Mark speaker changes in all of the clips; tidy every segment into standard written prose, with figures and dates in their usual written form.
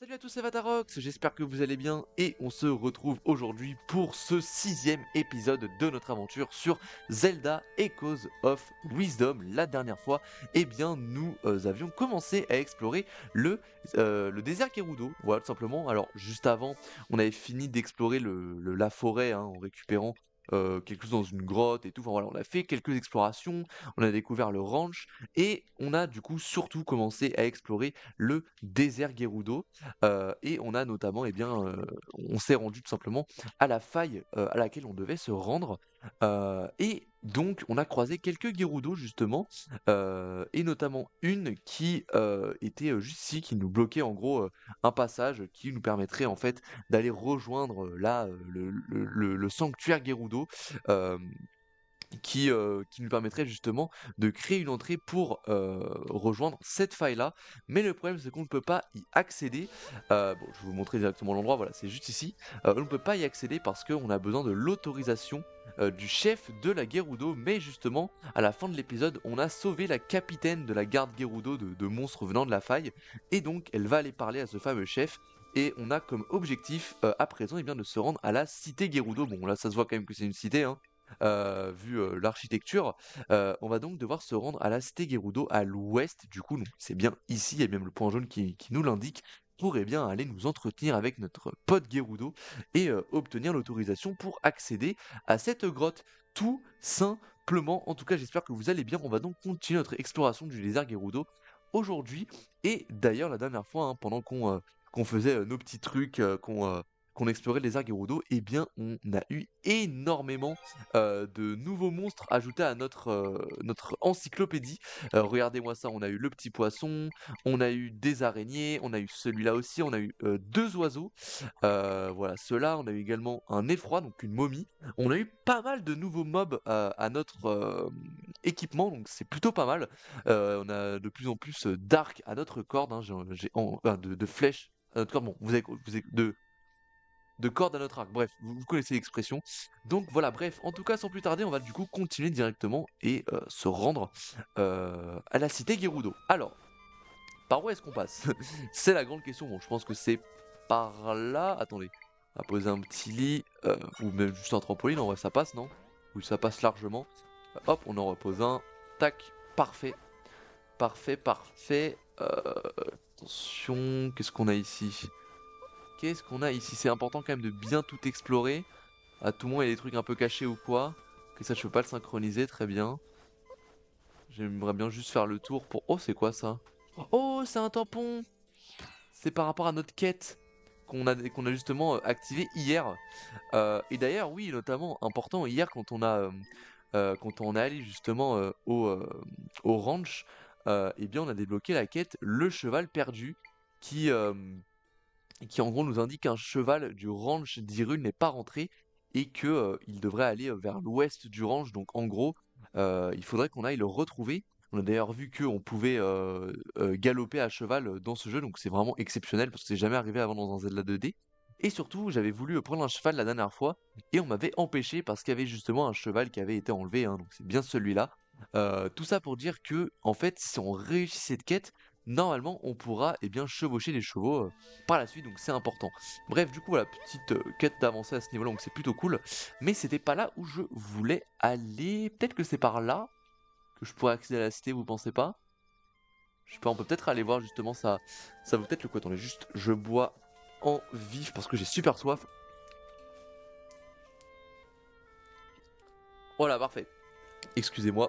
Speaker 1: Salut à tous, c'est Vatarox, j'espère que vous allez bien et on se retrouve aujourd'hui pour ce sixième épisode de notre aventure sur Zelda Echoes of Wisdom. La dernière fois, nous avions commencé à explorer le désert Gerudo, voilà tout simplement. Alors juste avant, on avait fini d'explorer la forêt en récupérant quelque chose dans une grotte et tout. Enfin voilà, on a fait quelques explorations, on a découvert le ranch et on a du coup surtout commencé à explorer le désert Gerudo. Et on a notamment, on s'est rendu tout simplement à la faille à laquelle on devait se rendre. Et donc, on a croisé quelques Gerudo justement, et notamment une qui était juste ici, qui nous bloquait en gros un passage qui nous permettrait en fait d'aller rejoindre le sanctuaire Gerudo. euh, qui nous permettrait justement de créer une entrée pour rejoindre cette faille-là. Mais le problème, c'est qu'on ne peut pas y accéder. Bon, je vais vous montrer directement l'endroit, voilà, c'est juste ici. On ne peut pas y accéder parce qu'on a besoin de l'autorisation du chef de la Gerudo. Mais justement, à la fin de l'épisode, on a sauvé la capitaine de la garde Gerudo de monstres venant de la faille. Et donc, elle va aller parler à ce fameux chef. Et on a comme objectif à présent de se rendre à la cité Gerudo. Bon, là, ça se voit quand même que c'est une cité, hein, vu l'architecture. On va donc devoir se rendre à la cité Gerudo à l'ouest, du coup, donc c'est bien ici, il y a même le point jaune qui nous l'indique, pour aller nous entretenir avec notre pote Gerudo et obtenir l'autorisation pour accéder à cette grotte, tout simplement. En tout cas, j'espère que vous allez bien. On va donc continuer notre exploration du désert Gerudo aujourd'hui. Et d'ailleurs, la dernière fois, pendant qu'on faisait nos petits trucs, qu'on explorait le désert Gerudo, on a eu énormément de nouveaux monstres ajoutés à notre encyclopédie. Regardez-moi ça, on a eu le petit poisson, on a eu des araignées, on a eu celui-là aussi, on a eu deux oiseaux. Voilà, ceux-là, on a eu également un effroi, donc une momie. On a eu pas mal de nouveaux mobs à notre équipement, donc c'est plutôt pas mal. On a de plus en plus d'arcs à notre corde, hein, de flèches à notre corde. Bon, de cordes à notre arc. Bref, vous connaissez l'expression. Donc voilà, bref, en tout cas, sans plus tarder, on va du coup continuer directement et se rendre à la cité Gerudo. Alors, par où est-ce qu'on passe? C'est la grande question. Bon, je pense que c'est par là. Attendez, on va poser un petit lit, ou même juste un trampoline, en vrai, ça passe, non? Oui, ça passe largement. Hop, on en repose un. Tac, parfait. Parfait, parfait. Attention, qu'est-ce qu'on a ici? Qu'est-ce qu'on a ici? C'est important quand même de bien tout explorer. À tout moment, il y a des trucs un peu cachés ou quoi. Que ça, je peux pas le synchroniser, très bien. J'aimerais bien juste faire le tour pour... Oh, c'est quoi ça? Oh, c'est un tampon! C'est par rapport à notre quête qu'on a justement activé hier. Et d'ailleurs, oui, notamment, important, hier, quand on est allé justement au ranch, on a débloqué la quête Le Cheval Perdu, qui, euh, qui en gros nous indique qu'un cheval du ranch d'Hyrule n'est pas rentré et que il devrait aller vers l'ouest du ranch. Donc en gros, il faudrait qu'on aille le retrouver. On a d'ailleurs vu qu'on pouvait galoper à cheval dans ce jeu, donc c'est vraiment exceptionnel parce que c'est jamais arrivé avant dans un Zelda 2D. Et surtout, j'avais voulu prendre un cheval la dernière fois et on m'avait empêché parce qu'il y avait justement un cheval qui avait été enlevé, hein, donc c'est bien celui-là. Tout ça pour dire que, en fait, si on réussit cette quête, normalement on pourra chevaucher les chevaux par la suite, donc c'est important. Bref, du coup, voilà, petite quête d'avancée à ce niveau-là, donc c'est plutôt cool. Mais c'était pas là où je voulais aller. Peut-être que c'est par là que je pourrais accéder à la cité, vous pensez pas? Je sais pas, on peut peut-être aller voir justement ça. Ça vaut peut-être le coup. Attendez, juste, je bois en vif parce que j'ai super soif. Voilà, parfait. Excusez-moi.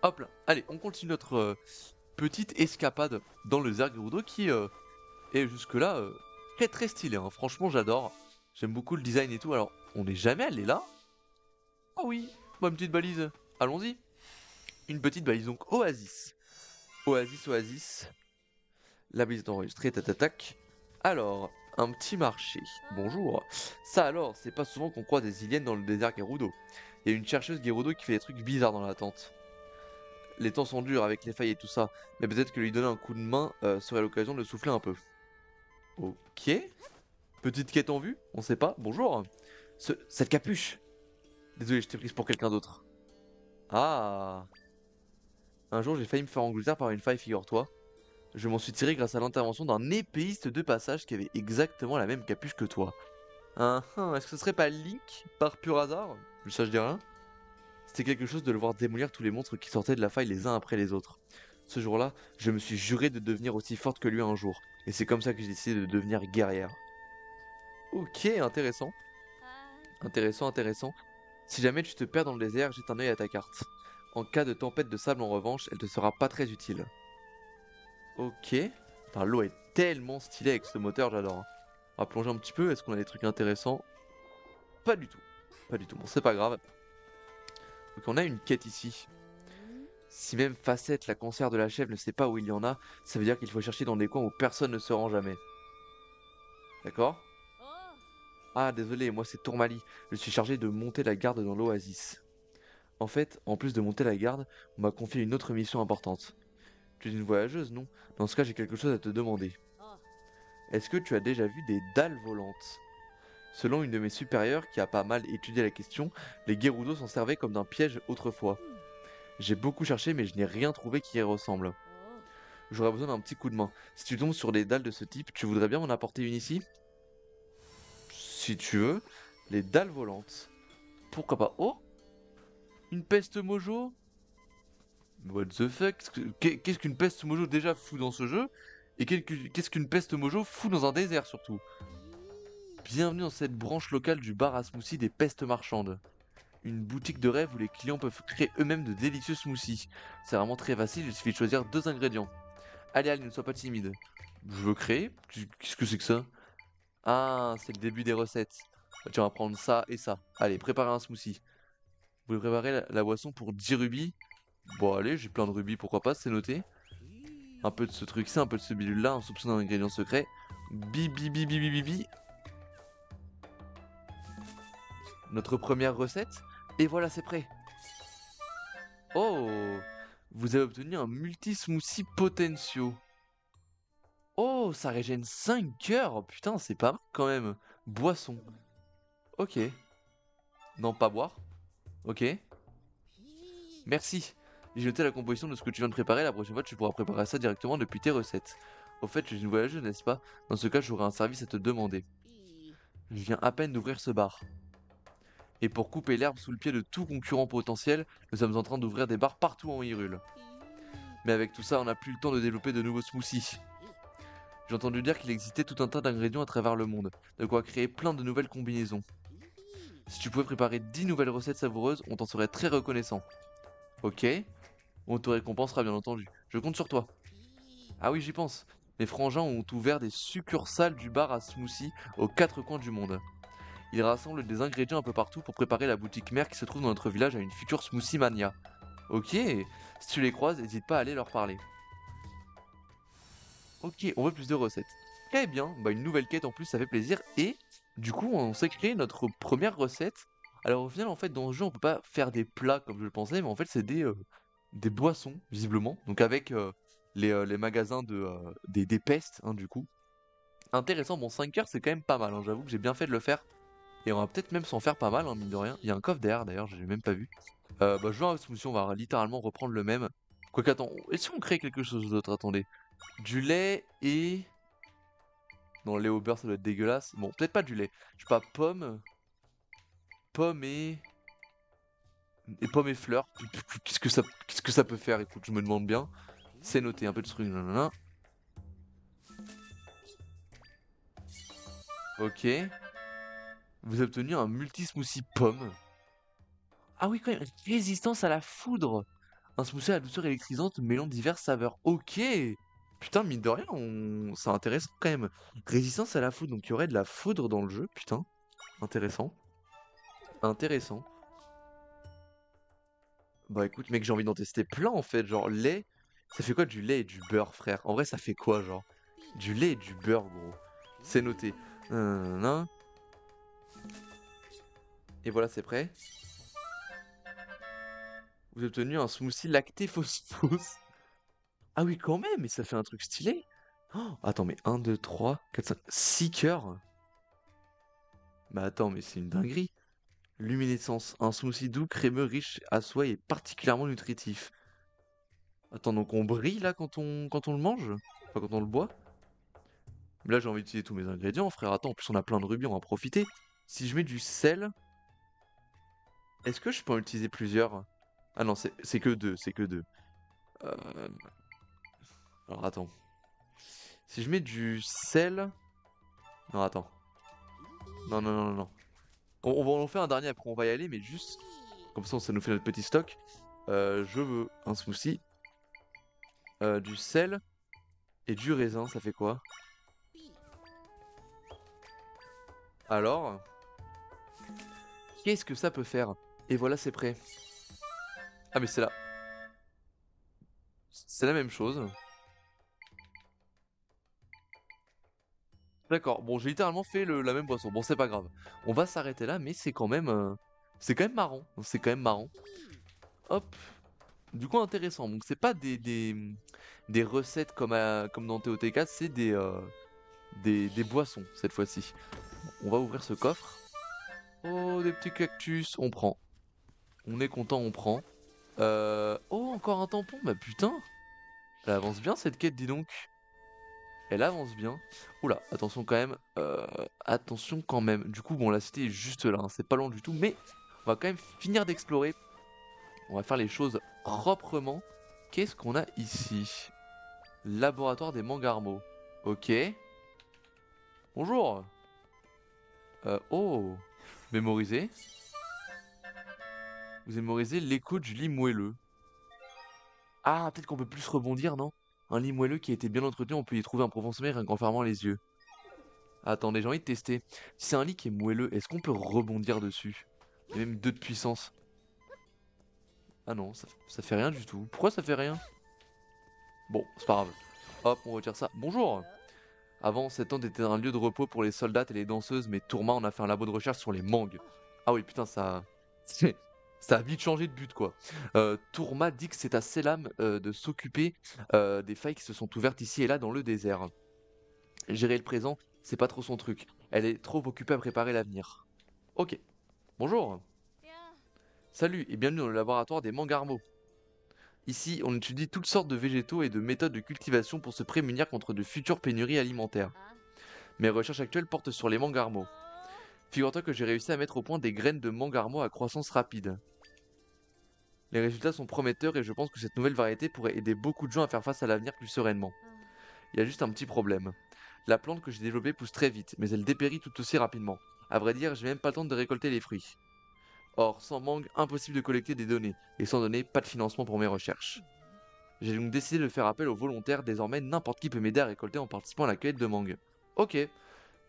Speaker 1: Hop là. Allez, on continue notre petite escapade dans le Zergerudo qui est jusque-là très très stylé, hein. Franchement, j'adore. J'aime beaucoup le design et tout. Alors, on n'est jamais allé là? Ah oui, bah, une petite balise. Allons-y. Une petite balise, donc Oasis. Oasis, Oasis. La balise est enregistrée, tatatac. Alors, un petit marché. Bonjour. Ça alors, c'est pas souvent qu'on croise des iliennes dans le désert Gerudo. Il y a une chercheuse Gerudo qui fait des trucs bizarres dans la tente. Les temps sont durs avec les failles et tout ça, mais peut-être que lui donner un coup de main serait l'occasion de le souffler un peu. Ok. Petite quête en vue, on sait pas. Bonjour. Cette capuche. Désolé, je t'ai prise pour quelqu'un d'autre. Ah. Un jour, j'ai failli me faire engloutir par une faille, figure-toi. Je m'en suis tiré grâce à l'intervention d'un épéiste de passage qui avait exactement la même capuche que toi. Est-ce que ce serait pas Link, par pur hasard? Ça, je dis rien. C'était quelque chose de le voir démolir tous les monstres qui sortaient de la faille les uns après les autres. Ce jour-là, je me suis juré de devenir aussi forte que lui un jour, et c'est comme ça que j'ai décidé de devenir guerrière. Ok, intéressant. Intéressant, intéressant. Si jamais tu te perds dans le désert, jette un œil à ta carte. En cas de tempête de sable en revanche, elle te sera pas très utile. Ok. Putain, l'eau est tellement stylée avec ce moteur, j'adore, hein. On va plonger un petit peu, est-ce qu'on a des trucs intéressants? Pas du tout. Pas du tout, bon c'est pas grave. Donc on a une quête ici. Si même Facette, la conseillère de la chèvre, ne sait pas où il y en a, ça veut dire qu'il faut chercher dans des coins où personne ne se rend jamais. D'accord? Ah désolé, moi c'est Tourmalie. Je suis chargé de monter la garde dans l'oasis. En fait, en plus de monter la garde, on m'a confié une autre mission importante. Tu es une voyageuse, non? Dans ce cas, j'ai quelque chose à te demander. Est-ce que tu as déjà vu des dalles volantes? Selon une de mes supérieures qui a pas mal étudié la question, les Gerudo s'en servaient comme d'un piège autrefois. J'ai beaucoup cherché mais je n'ai rien trouvé qui y ressemble. J'aurais besoin d'un petit coup de main. Si tu tombes sur des dalles de ce type, tu voudrais bien m'en apporter une ici? Si tu veux, les dalles volantes. Pourquoi pas? Oh! Une peste mojo? What the fuck? Qu'est-ce qu'une peste mojo déjà fout dans ce jeu? Et qu'est-ce qu'une peste mojo fout dans un désert surtout? Bienvenue dans cette branche locale du bar à smoothie des pestes marchandes. Une boutique de rêve où les clients peuvent créer eux-mêmes de délicieux smoothies. C'est vraiment très facile, il suffit de choisir 2 ingrédients. Allez, allez, ne sois pas timide. Je veux créer? Qu'est-ce que c'est que ça? Ah, c'est le début des recettes. Bah, tiens, on va prendre ça et ça. Allez, préparez un smoothie. Vous voulez préparer la boisson pour 10 rubis? Bon, allez, j'ai plein de rubis, pourquoi pas, c'est noté. Un peu de ce truc-ci, un peu de ce bidule-là, un soupçon d'un ingrédient secret. Bi bi bi bi bi bi bi. Notre première recette. Et voilà, c'est prêt. Oh! Vous avez obtenu un multi-smoothie potentio. Oh, ça régène 5 cœurs! Putain, c'est pas mal quand même. Boisson. Ok. Non, pas boire. Ok. Merci. J'ai noté la composition de ce que tu viens de préparer. La prochaine fois, tu pourras préparer ça directement depuis tes recettes. Au fait, tu es une voyageuse, n'est-ce pas? Dans ce cas, j'aurai un service à te demander. Je viens à peine d'ouvrir ce bar. Et pour couper l'herbe sous le pied de tout concurrent potentiel, nous sommes en train d'ouvrir des bars partout en Hyrule. Mais avec tout ça, on n'a plus le temps de développer de nouveaux smoothies. J'ai entendu dire qu'il existait tout un tas d'ingrédients à travers le monde, de quoi créer plein de nouvelles combinaisons. Si tu pouvais préparer 10 nouvelles recettes savoureuses, on t'en serait très reconnaissant. Ok, on te récompensera bien entendu. Je compte sur toi. Ah oui, j'y pense. Mes frangins ont ouvert des succursales du bar à smoothie aux 4 coins du monde. Ils rassemblent des ingrédients un peu partout pour préparer la boutique mère qui se trouve dans notre village à une future smoothie mania. Ok, si tu les croises, n'hésite pas à aller leur parler. Ok, on veut plus de recettes. Très bien, bah une nouvelle quête en plus, ça fait plaisir. Et du coup, on s'est créé notre première recette. Alors au final, en fait, dans le jeu, on peut pas faire des plats comme je le pensais, mais en fait, c'est des boissons, visiblement. Donc avec les magasins des pestes, hein, du coup. Intéressant, bon 5 heures, c'est quand même pas mal, hein. J'avoue que j'ai bien fait de le faire. Et on va peut-être même s'en faire pas mal, hein, mine de rien. Il y a un coffre derrière, d'ailleurs, j'ai même pas vu. Bah, je vais en smoothie, on va littéralement reprendre le même. Quoique, attends, est-ce qu'on crée quelque chose d'autre? Attendez. Du lait et... Non, lait au beurre, ça doit être dégueulasse. Bon, peut-être pas du lait. Je sais pas, pomme. Pomme et... Et pomme et fleurs. Qu'est-ce que ça peut faire? Écoute, je me demande bien. C'est noté, un peu de truc. Nanana. Ok. Vous avez obtenu un multi-smoothie pomme. Ah oui, quand même. Résistance à la foudre. Un smoothie à la douceur électrisante mêlant diverses saveurs. Ok. Putain, mine de rien, c'est intéressant quand même. Résistance à la foudre, donc il y aurait de la foudre dans le jeu. Putain, intéressant. Intéressant. Bah écoute, mec, j'ai envie d'en tester plein en fait. Genre, lait. Ça fait quoi du lait et du beurre, frère? En vrai, ça fait quoi, genre? Du lait et du beurre, gros. C'est noté. Nan. Et voilà, c'est prêt. Vous avez obtenu un smoothie lacté phosphos. Ah oui, quand même, mais ça fait un truc stylé. Oh, attends, mais 1, 2, 3, 4, 5, 6 cœurs. Bah attends, mais c'est une dinguerie. Luminescence, un smoothie doux, crémeux, riche à soie et particulièrement nutritif. Attends, donc on brille là quand on le mange? Pas quand on le boit. Mais là, j'ai envie d'utiliser tous mes ingrédients, frère. Attends, en plus, on a plein de rubis, on va en profiter. Si je mets du sel, est-ce que je peux en utiliser plusieurs? Ah non, c'est que deux, c'est que deux. Euh, Alors, attends. Si je mets du sel... Non, attends. Non, non, non, non, non. On va en faire un dernier, après on va y aller, mais juste... Comme ça nous fait notre petit stock. Je veux un smoothie. Du sel et du raisin, ça fait quoi? Alors, qu'est-ce que ça peut faire? Et voilà, c'est prêt. Ah, mais c'est là. C'est la même chose. D'accord, bon, j'ai littéralement fait la même boisson. Bon, c'est pas grave. On va s'arrêter là, mais c'est quand même marrant. C'est quand même marrant. Hop. Du coup, intéressant. Donc, c'est pas des recettes comme dans TOTK, c'est des boissons, cette fois-ci. On va ouvrir ce coffre. Oh, des petits cactus. On prend. On est content, on prend. Oh, encore un tampon. Bah putain. Elle avance bien, cette quête, dis donc. Elle avance bien. Oula, attention quand même. Attention quand même. Du coup, bon, la cité est juste là, hein, c'est pas loin du tout. Mais on va quand même finir d'explorer. On va faire les choses proprement. Qu'est-ce qu'on a ici? Laboratoire des mangarmos. Ok. Bonjour. Oh. Mémoriser. Vous mémorisez l'écho du lit moelleux. Ah, peut-être qu'on peut plus rebondir, non? Un lit moelleux qui a été bien entretenu, on peut y trouver un profond sommeil rien qu'en fermant les yeux. Attendez, j'ai envie de tester. Si c'est un lit qui est moelleux, est-ce qu'on peut rebondir dessus? Il y a même 2 de puissance. Ah non, ça fait rien du tout. Pourquoi ça fait rien? Bon, c'est pas grave. Hop, on retire ça. Bonjour! Avant, cette tente était un lieu de repos pour les soldats et les danseuses, mais Tourma en a fait un labo de recherche sur les mangues. Ah oui, putain, ça... Ça a vite changé de but, quoi. Tourma dit que c'est à Selam de s'occuper des failles qui se sont ouvertes ici et là dans le désert. Gérer le présent, c'est pas trop son truc. Elle est trop occupée à préparer l'avenir. Ok. Bonjour. Salut et bienvenue dans le laboratoire des mangarmos. Ici, on étudie toutes sortes de végétaux et de méthodes de cultivation pour se prémunir contre de futures pénuries alimentaires. Mes recherches actuelles portent sur les mangarmos. Figure-toi que j'ai réussi à mettre au point des graines de mangarmos à croissance rapide. Les résultats sont prometteurs et je pense que cette nouvelle variété pourrait aider beaucoup de gens à faire face à l'avenir plus sereinement. Il y a juste un petit problème. La plante que j'ai développée pousse très vite, mais elle dépérit tout aussi rapidement. À vrai dire, j'ai même pas le temps de récolter les fruits. Or, sans mangue, impossible de collecter des données, et sans données, pas de financement pour mes recherches. J'ai donc décidé de faire appel aux volontaires, désormais n'importe qui peut m'aider à récolter en participant à la cueillette de mangue. Ok,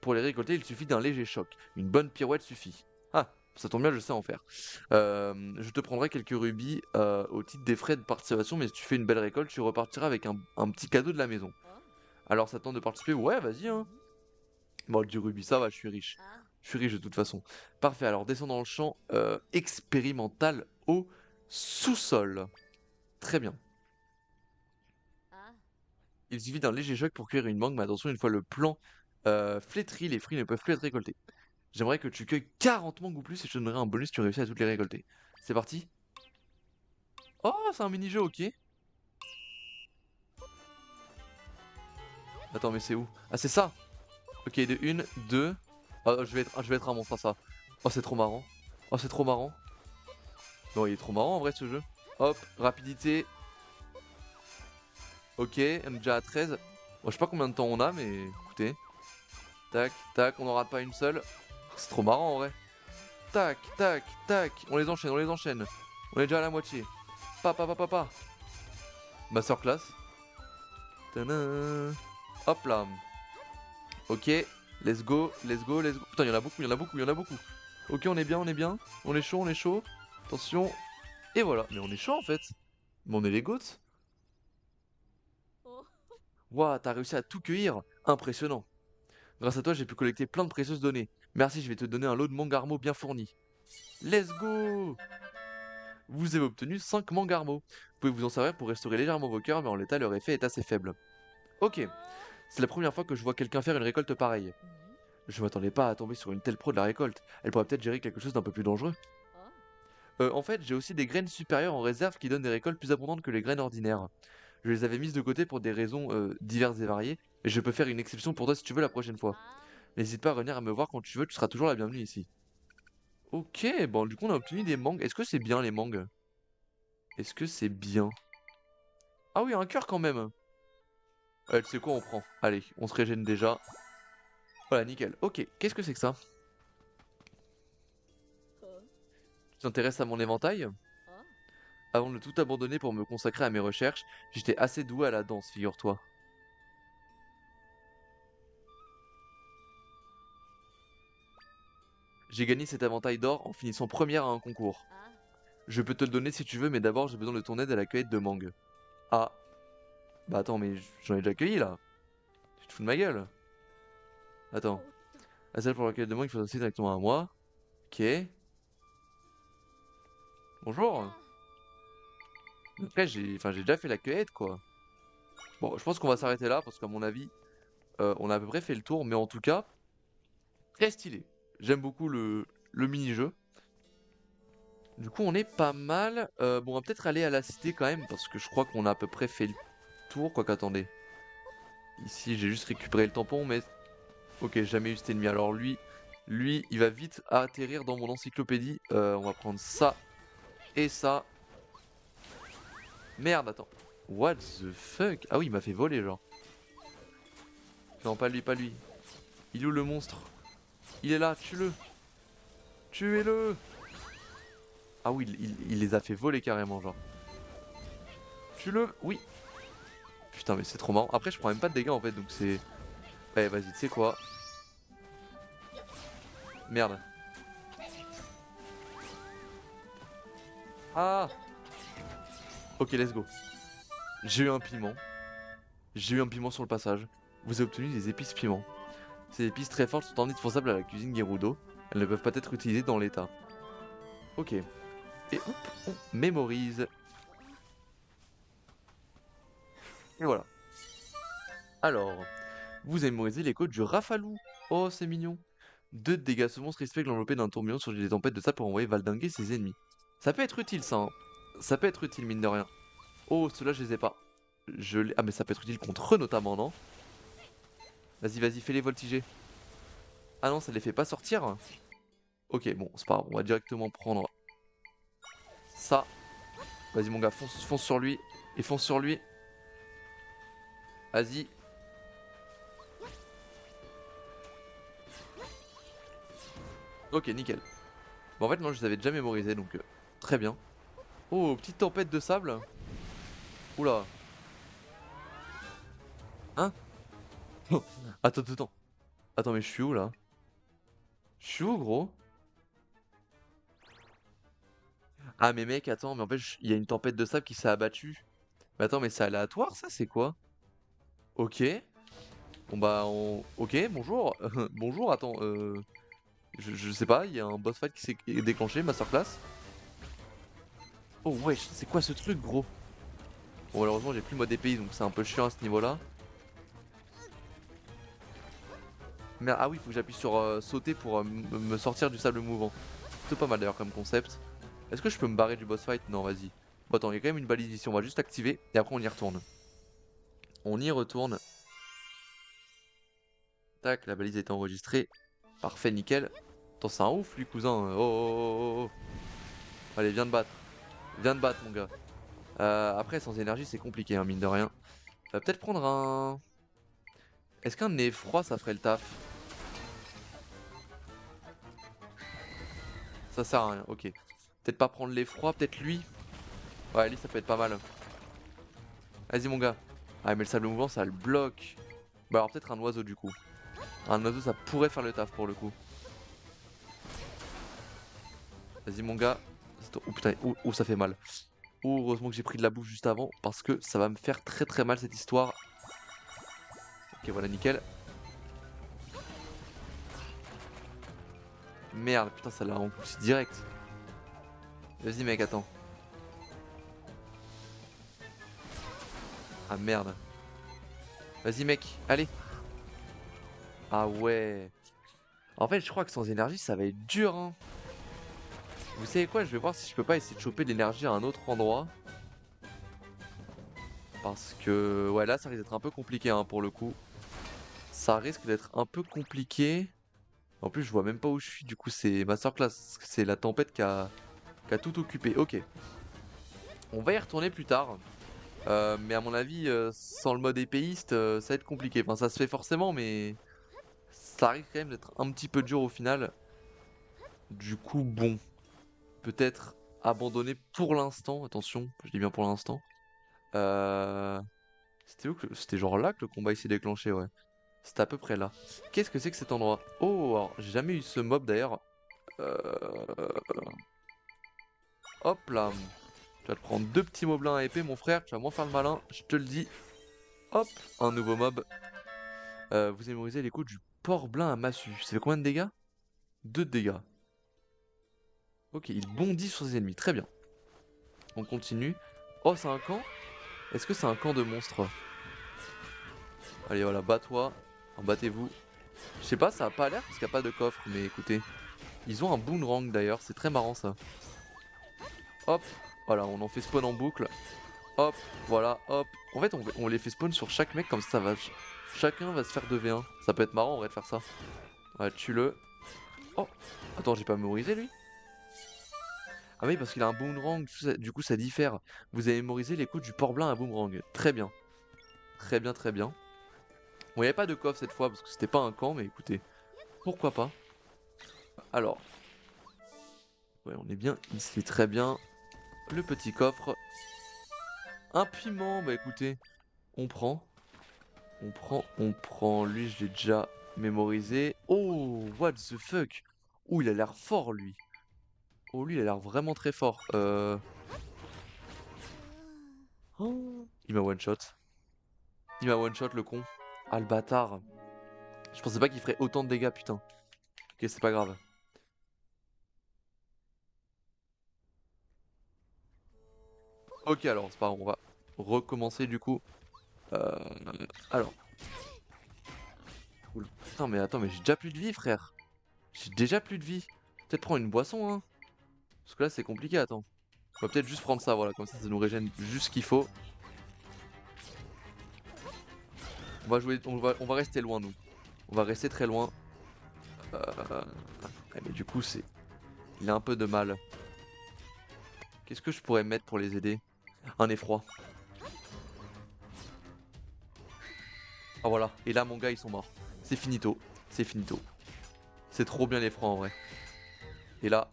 Speaker 1: pour les récolter, il suffit d'un léger choc, une bonne pirouette suffit. Ah, ça tombe bien, je sais en faire. Je te prendrai quelques rubis au titre des frais de participation, mais si tu fais une belle récolte, tu repartiras avec un petit cadeau de la maison. Alors ça tente de participer? Ouais, vas-y, hein. Bon, du rubis, ça va, je suis riche. Je suis riche de toute façon. Parfait, alors descends dans le champ expérimental au sous-sol. Très bien. Il suffit d'un léger choc pour cueillir une mangue, mais attention, une fois le plant flétri, les fruits ne peuvent plus être récoltés. J'aimerais que tu cueilles 40 mangues ou plus et je te donnerai un bonus si tu réussis à toutes les récolter. C'est parti? Oh, c'est un mini-jeu, ok. Attends, mais c'est où? Ah, c'est ça! Ok, de une, deux. Oh, je vais être un monstre à ça. Oh, c'est trop marrant. Oh, c'est trop marrant. Non, il est trop marrant en vrai ce jeu. Hop, rapidité. Ok, on est déjà à 13. Bon, je sais pas combien de temps on a, mais écoutez. Tac, tac, on n'en rate pas une seule. C'est trop marrant en vrai. Tac, tac, tac. On les enchaîne, on les enchaîne. On est déjà à la moitié. Pa. Masterclass. Tadam. Hop là. Ok, let's go, let's go, let's go. Putain, il y en a beaucoup, il y en a beaucoup, il y en a beaucoup. Ok, on est bien, on est bien. On est chaud, on est chaud. Attention. Et voilà. Mais on est chaud en fait. Mais on est les goats. Waouh, t'as réussi à tout cueillir. Impressionnant. Grâce à toi, j'ai pu collecter plein de précieuses données. Merci, je vais te donner un lot de mangarmos bien fourni. Let's go! Vous avez obtenu 5 mangarmos. Vous pouvez vous en servir pour restaurer légèrement vos cœurs, mais en l'état, leur effet est assez faible. Ok, c'est la première fois que je vois quelqu'un faire une récolte pareille. Je m'attendais pas à tomber sur une telle pro de la récolte. Elle pourrait peut-être gérer quelque chose d'un peu plus dangereux. En fait, j'ai aussi des graines supérieures en réserve qui donnent des récoltes plus abondantes que les graines ordinaires. Je les avais mises de côté pour des raisons diverses et variées. Et je peux faire une exception pour toi si tu veux la prochaine fois. N'hésite pas à revenir à me voir quand tu veux, tu seras toujours la bienvenue ici. Ok, bon, du coup, on a obtenu des mangues. Est-ce que c'est bien les mangues? Est-ce que c'est bien? Ah oui, un cœur quand même. Tu sais quoi, on prend. Allez, on se régène déjà. Voilà, nickel. Ok, qu'est-ce que c'est que ça? Tu t'intéresses à mon éventail? Avant de tout abandonner pour me consacrer à mes recherches, j'étais assez doué à la danse, figure-toi. J'ai gagné cet éventail d'or en finissant première à un concours. Je peux te le donner si tu veux, mais d'abord j'ai besoin de ton aide à la cueillette de mangue. Ah, bah attends, mais j'en ai déjà cueilli là. Tu te fous de ma gueule? Attends. La salle pour la cueillette de mangue, il faut s'adresser directement à moi. Ok. Bonjour. Après, j'ai déjà fait la cueillette quoi. Bon, je pense qu'on va s'arrêter là parce qu'à mon avis, on a à peu près fait le tour, mais en tout cas, très stylé. J'aime beaucoup le mini-jeu. Du coup, on est pas mal. Bon, on va peut-être aller à la cité quand même, parce que je crois qu'on a à peu près fait le tour. Quoi qu'attendez. Ici, j'ai juste récupéré le tampon, mais... Ok, jamais eu cet ennemi. Alors lui, il va vite atterrir dans mon encyclopédie. On va prendre ça et ça. Merde, attends. What the fuck? Ah oui, il m'a fait voler, genre. Non, pas lui, pas lui. Il est où le monstre? Il est là, tue-le. Tuez-le. Ah oui, il les a fait voler carrément, genre. Tue-le, oui. Putain, mais c'est trop marrant. Après, je prends même pas de dégâts en fait, donc c'est... Ouais, vas-y, tu sais quoi? Merde. Ah! Ok, let's go. J'ai eu un piment. J'ai eu un piment sur le passage. Vous avez obtenu des épices piment. Ces épices très fortes sont indispensables à la cuisine Gerudo. Elles ne peuvent pas être utilisées dans l'état. Ok. Et hop, on mémorise. Et voilà. Alors, vous avez mémorisé les codes du Rafalou. Oh, c'est mignon. 2 de dégâts. Ce monstre respecte l'enveloppé d'un tourbillon sur des tempêtes de sable pour envoyer valdinguer ses ennemis. Ça peut être utile, ça. Hein. Ça peut être utile, mine de rien. Oh, ceux-là, je les ai pas. Ah, mais ça peut être utile contre eux, notamment, non? Vas-y, vas-y, fais-les voltiger. Ah non, ça les fait pas sortir? Ok, bon, c'est pas grave. On va directement prendre ça. Vas-y, mon gars, fonce sur lui. Et fonce sur lui. Vas-y. Ok, nickel. Bon, en fait, moi, je les avais déjà mémorisés, donc très bien. Oh, petite tempête de sable. Oula. Hein? Attends, attends. Attends, mais je suis où, là? Je suis où, gros? Ah, mais mec, attends, mais en fait, il y a une tempête de sable qui s'est abattue. Mais attends, mais c'est aléatoire, ça? C'est quoi? Ok. Bon, bah, Ok, bonjour. Bonjour, attends, je sais pas, il y a un boss fight qui s'est déclenché, masterclass. Oh, wesh, c'est quoi ce truc, gros? Bon, malheureusement, j'ai plus le mode épée, donc c'est un peu chiant à ce niveau-là. Mais ah oui, faut que j'appuie sur sauter pour me sortir du sable mouvant. C'est pas mal d'ailleurs comme concept. Est-ce que je peux me barrer du boss fight? Non, vas-y. Bon, attends, il y a quand même une balise ici, on va juste activer et après on y retourne. On y retourne. Tac, la balise a été enregistrée. Parfait, nickel. Attends, c'est un ouf lui, cousin. Oh, oh, oh, oh. Allez, viens de battre. Viens de battre, mon gars. Après, sans énergie, c'est compliqué, hein, mine de rien. Peut-être prendre un... Est-ce qu'un nez froid, ça ferait le taf? Ça sert à rien, ok. Peut-être pas prendre l'effroi, peut-être lui. Ouais, lui, ça peut être pas mal. Vas-y, mon gars. Ah, mais le sable mouvant, ça le bloque. Bah, alors peut-être un oiseau, du coup. Un oiseau, ça pourrait faire le taf, pour le coup. Vas-y, mon gars. Oh, putain. Oh, oh, ça fait mal. Oh, heureusement que j'ai pris de la bouffe juste avant, parce que ça va me faire très très mal, cette histoire. Ok, voilà, nickel. Merde, putain, ça l'a rencontré direct. Vas-y, mec, attends. Ah, merde. Vas-y, mec, allez. Ah ouais. En fait, je crois que sans énergie, ça va être dur, hein. Vous savez quoi, je vais voir si je peux pas essayer de choper de l'énergie à un autre endroit. Parce que ouais là ça risque d'être un peu compliqué hein, pour le coup. Ça risque d'être un peu compliqué. En plus je vois même pas où je suis, du coup c'est masterclass. C'est la tempête qui a tout occupé. Ok. On va y retourner plus tard. Mais à mon avis, sans le mode épéiste, ça va être compliqué. Enfin ça se fait forcément mais ça risque quand même d'être un petit peu dur au final. Du coup bon. Peut-être abandonner pour l'instant. Attention, je dis bien pour l'instant. C'était où que... C'était genre là que le combat il s'est déclenché, ouais. C'était à peu près là. Qu'est-ce que c'est que cet endroit? Oh, alors j'ai jamais eu ce mob d'ailleurs. Euh... Hop là. Tu vas te prendre deux petits moblins à épée, mon frère. Tu vas moins faire le malin, je te le dis. Hop, un nouveau mob. Vous mémorisez les coups du porc-blanc à massue. Ça fait combien de dégâts? 2 de dégâts. Ok, il bondit sur ses ennemis. Très bien. On continue. Oh, c'est un camp? Est-ce que c'est un camp de monstres? Allez, voilà, bats-toi. Enfin, battez-vous. Je sais pas, ça a pas l'air parce qu'il n'y a pas de coffre, mais écoutez. Ils ont un boomerang d'ailleurs, c'est très marrant ça. Hop, voilà, on en fait spawn en boucle. Hop, voilà, hop. En fait, on les fait spawn sur chaque mec, comme ça va. Chacun va se faire 2v1. Ça peut être marrant en vrai de faire ça. Ouais, tue-le. Oh, attends, j'ai pas mémorisé lui? Ah oui, parce qu'il a un boomerang, du coup ça diffère. Vous avez mémorisé les coups du port-blanc à boomerang. Très bien. Très bien, très bien. Bon, il n'y avait pas de coffre cette fois parce que c'était pas un camp, mais écoutez, pourquoi pas. Alors, ouais, on est bien ici, très bien. Le petit coffre. Un piment, bah écoutez, on prend. On prend. Lui, je l'ai déjà mémorisé. Oh, what the fuck? Oh, il a l'air fort, lui. Oh, lui, il a l'air vraiment très fort. Oh, il m'a one-shot. Il m'a one-shot, le con. Ah, le bâtard. Je pensais pas qu'il ferait autant de dégâts, putain. Ok, c'est pas grave. Ok, alors, c'est pas grave, on va recommencer, du coup. Euh... Alors. Cool. Putain, mais attends, mais j'ai déjà plus de vie, frère. J'ai déjà plus de vie. Peut-être prendre une boisson, hein. Parce que là, c'est compliqué, attends. On va peut-être juste prendre ça, voilà, comme ça nous régène juste ce qu'il faut. On va jouer, on va rester loin, nous. On va rester très loin. Ouais, mais du coup, il a un peu de mal. Qu'est-ce que je pourrais mettre pour les aider? Un effroi. Ah voilà, et là, mon gars, ils sont morts. C'est finito, c'est finito. C'est trop bien l'effroi, en vrai. Et là,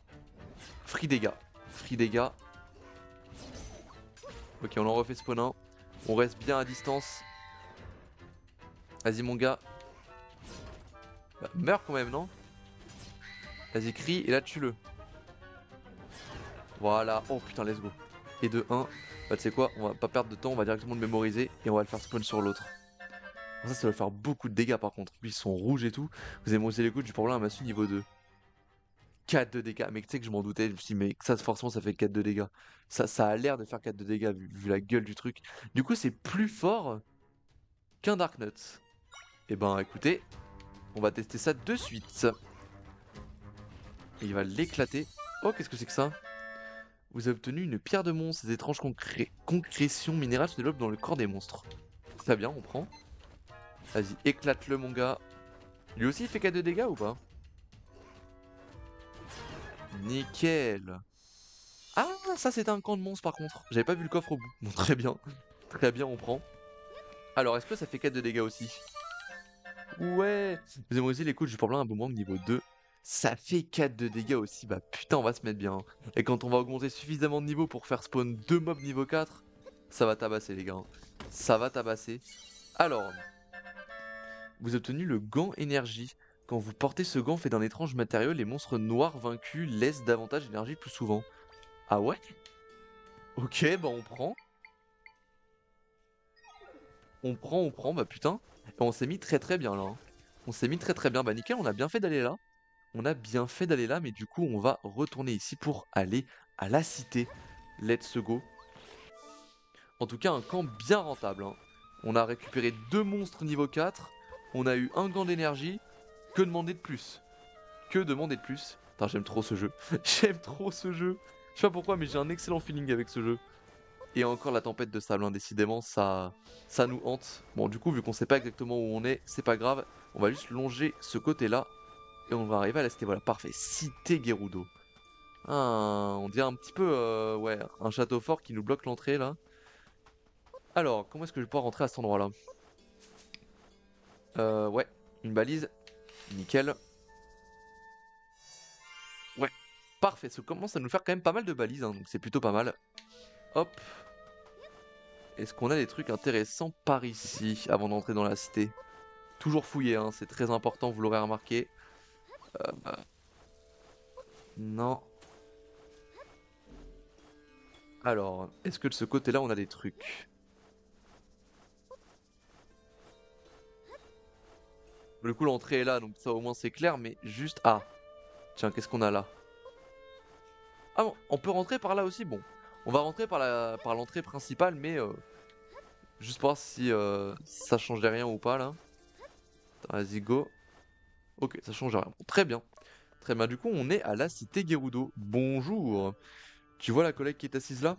Speaker 1: free dégâts. Free dégâts. Ok, on en refait spawn un. On reste bien à distance. Vas-y, mon gars. Bah, meurs quand même, non? Vas-y, crie, et là, tue-le. Voilà. Oh putain, let's go. Et de 1. Bah, tu sais quoi, on va pas perdre de temps, on va directement le mémoriser et on va le faire spawn sur l'autre. Ça va faire beaucoup de dégâts par contre. Lui, ils sont rouges et tout. Vous avez mémorisé les coups du problème à massue niveau 2. 4 de dégâts. Mais tu sais que je m'en doutais. Je me suis dit, mais ça, forcément, ça fait 4 de dégâts. Ça a l'air de faire 4 de dégâts vu la gueule du truc. Du coup, c'est plus fort qu'un Darknut. Et ben, écoutez, on va tester ça de suite. Et il va l'éclater. Oh, qu'est-ce que c'est que ça? Vous avez obtenu une pierre de monstre. Ces étranges concrétions minérales se développent dans le corps des monstres. Très bien, on prend. Vas-y, éclate-le, mon gars. Lui aussi, il fait 4 de dégâts ou pas? Nickel. Ah, ça, c'était un camp de monstres, par contre. J'avais pas vu le coffre au bout. Bon, très bien. Très bien, on prend. Alors, est-ce que ça fait 4 de dégâts aussi? Ouais. Vous avez aussi les coups du port-blanc à boomerang niveau 2. Ça fait 4 de dégâts aussi. Bah putain, on va se mettre bien. Et quand on va augmenter suffisamment de niveau pour faire spawn 2 mobs niveau 4, ça va tabasser, les gars. Ça va tabasser. Alors, vous avez obtenu le gant énergie. Quand vous portez ce gant fait d'un étrange matériau, les monstres noirs vaincus laissent davantage d'énergie plus souvent. Ah ouais? Ok, bah on prend. On prend, bah putain. Et on s'est mis très très bien là, hein. On s'est mis très très bien. Bah nickel, on a bien fait d'aller là. On a bien fait d'aller là, mais du coup on va retourner ici pour aller à la cité. Let's go. En tout cas, un camp bien rentable, hein. On a récupéré 2 monstres niveau 4. On a eu un gant d'énergie. Que demander de plus? Que demander de plus? Putain, j'aime trop ce jeu. J'aime trop ce jeu. Je sais pas pourquoi, mais j'ai un excellent feeling avec ce jeu. Et encore la tempête de sable, hein, décidément, ça nous hante. Bon, du coup, vu qu'on sait pas exactement où on est, c'est pas grave. On va juste longer ce côté-là. Et on va arriver à la cité. Voilà, parfait. Cité Gerudo. Ah, on dirait un petit peu, ouais, un château fort qui nous bloque l'entrée, là. Alors, comment est-ce que je peux rentrer à cet endroit-là? Ouais, une balise. Nickel. Ouais, parfait. Ça commence à nous faire quand même pas mal de balises, hein, donc c'est plutôt pas mal. Hop. Est-ce qu'on a des trucs intéressants par ici, avant d'entrer dans la cité? Toujours fouiller, hein, c'est très important, vous l'aurez remarqué. Euh, non. Alors, est-ce que de ce côté-là, on a des trucs? Du coup, l'entrée est là, donc ça au moins c'est clair, mais juste... Ah, tiens, qu'est-ce qu'on a là? Ah bon, on peut rentrer par là aussi, bon. On va rentrer par l'entrée principale, mais juste pour voir si ça changeait rien ou pas, là. Vas-y, go. Ok, ça change rien. Bon, très bien. Très bien, du coup, on est à la cité Gerudo. Bonjour. Tu vois la collègue qui est assise là?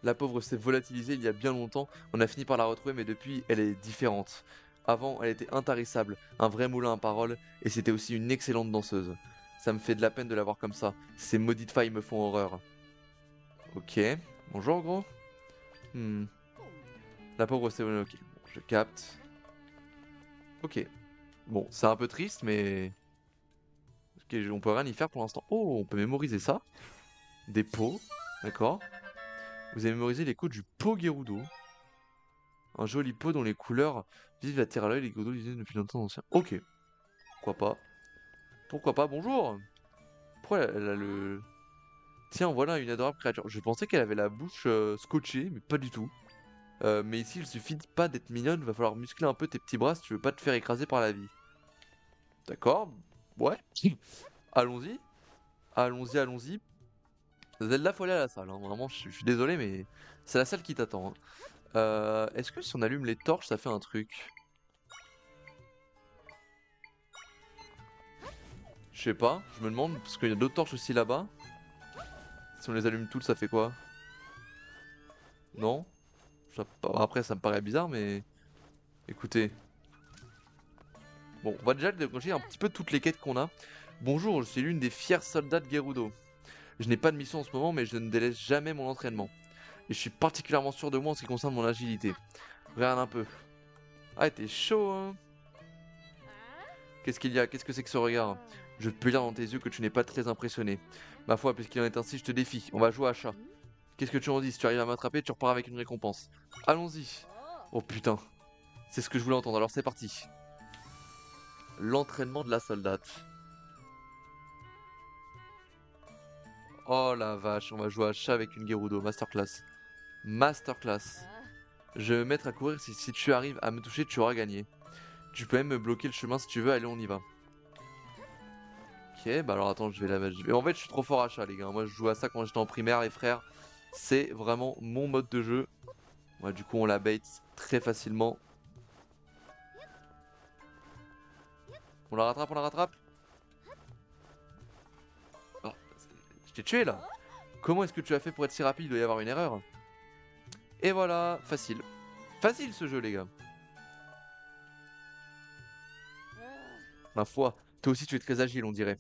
Speaker 1: La pauvre s'est volatilisée il y a bien longtemps, on a fini par la retrouver mais depuis elle est différente. Avant elle était intarissable, un vrai moulin à paroles, et c'était aussi une excellente danseuse. Ça me fait de la peine de la voir comme ça, ces maudites failles me font horreur. Ok, bonjour gros. Hmm. La pauvre s'est... Ok, bon, je capte. Ok, bon c'est un peu triste mais... Ok, on peut rien y faire pour l'instant. Oh, on peut mémoriser ça. Des pots, d'accord. Vous avez mémorisé les codes du pot Gerudo. Un joli pot dont les couleurs vivent attirent à l'œil, les Gerudo l'utilisaient depuis longtemps ancien. Ok, pourquoi pas. Pourquoi pas, bonjour. Pourquoi elle a le... Tiens, voilà une adorable créature. Je pensais qu'elle avait la bouche scotchée, mais pas du tout. Mais ici, il suffit pas d'être mignonne, va falloir muscler un peu tes petits bras si tu veux pas te faire écraser par la vie. D'accord, ouais. Allons-y. Allons-y, allons-y. Zelda, faut aller à la salle, hein. Vraiment, je suis désolé, mais c'est la salle qui t'attend, hein. Est-ce que si on allume les torches, ça fait un truc? Je sais pas, je me demande, parce qu'il y a d'autres torches aussi là-bas. Si on les allume toutes, ça fait quoi? Non? Après, ça me paraît bizarre, mais... Écoutez. Bon, on va déjà déclencher un petit peu toutes les quêtes qu'on a. Bonjour, je suis l'une des fiers soldats de Gerudo. Je n'ai pas de mission en ce moment, mais je ne délaisse jamais mon entraînement. Et je suis particulièrement sûr de moi en ce qui concerne mon agilité. Regarde un peu. Ah, t'es chaud, hein? Qu'est-ce qu'il y a? Qu'est-ce que c'est que ce regard? Je peux lire dans tes yeux que tu n'es pas très impressionné. Ma foi, puisqu'il en est ainsi, je te défie. On va jouer à chat. Qu'est-ce que tu en dis? Si tu arrives à m'attraper, tu repars avec une récompense. Allons-y. Oh putain. C'est ce que je voulais entendre, alors c'est parti. L'entraînement de la soldate. Oh la vache, on va jouer à chat avec une Gerudo. Masterclass. Masterclass. Je vais me mettre à courir, si tu arrives à me toucher, tu auras gagné. Tu peux même me bloquer le chemin si tu veux, allez on y va. Ok, bah alors attends, je vais la... En fait, je suis trop fort à chat, les gars. Moi, je jouais à ça quand j'étais en primaire, les frères. C'est vraiment mon mode de jeu. Ouais, du coup, on la bait très facilement. On la rattrape, on la rattrape. Oh, je t'ai tué, là. Comment est-ce que tu as fait pour être si rapide? Il doit y avoir une erreur. Et voilà, facile. Facile, ce jeu, les gars. Ma foi, toi aussi, tu es très agile, on dirait.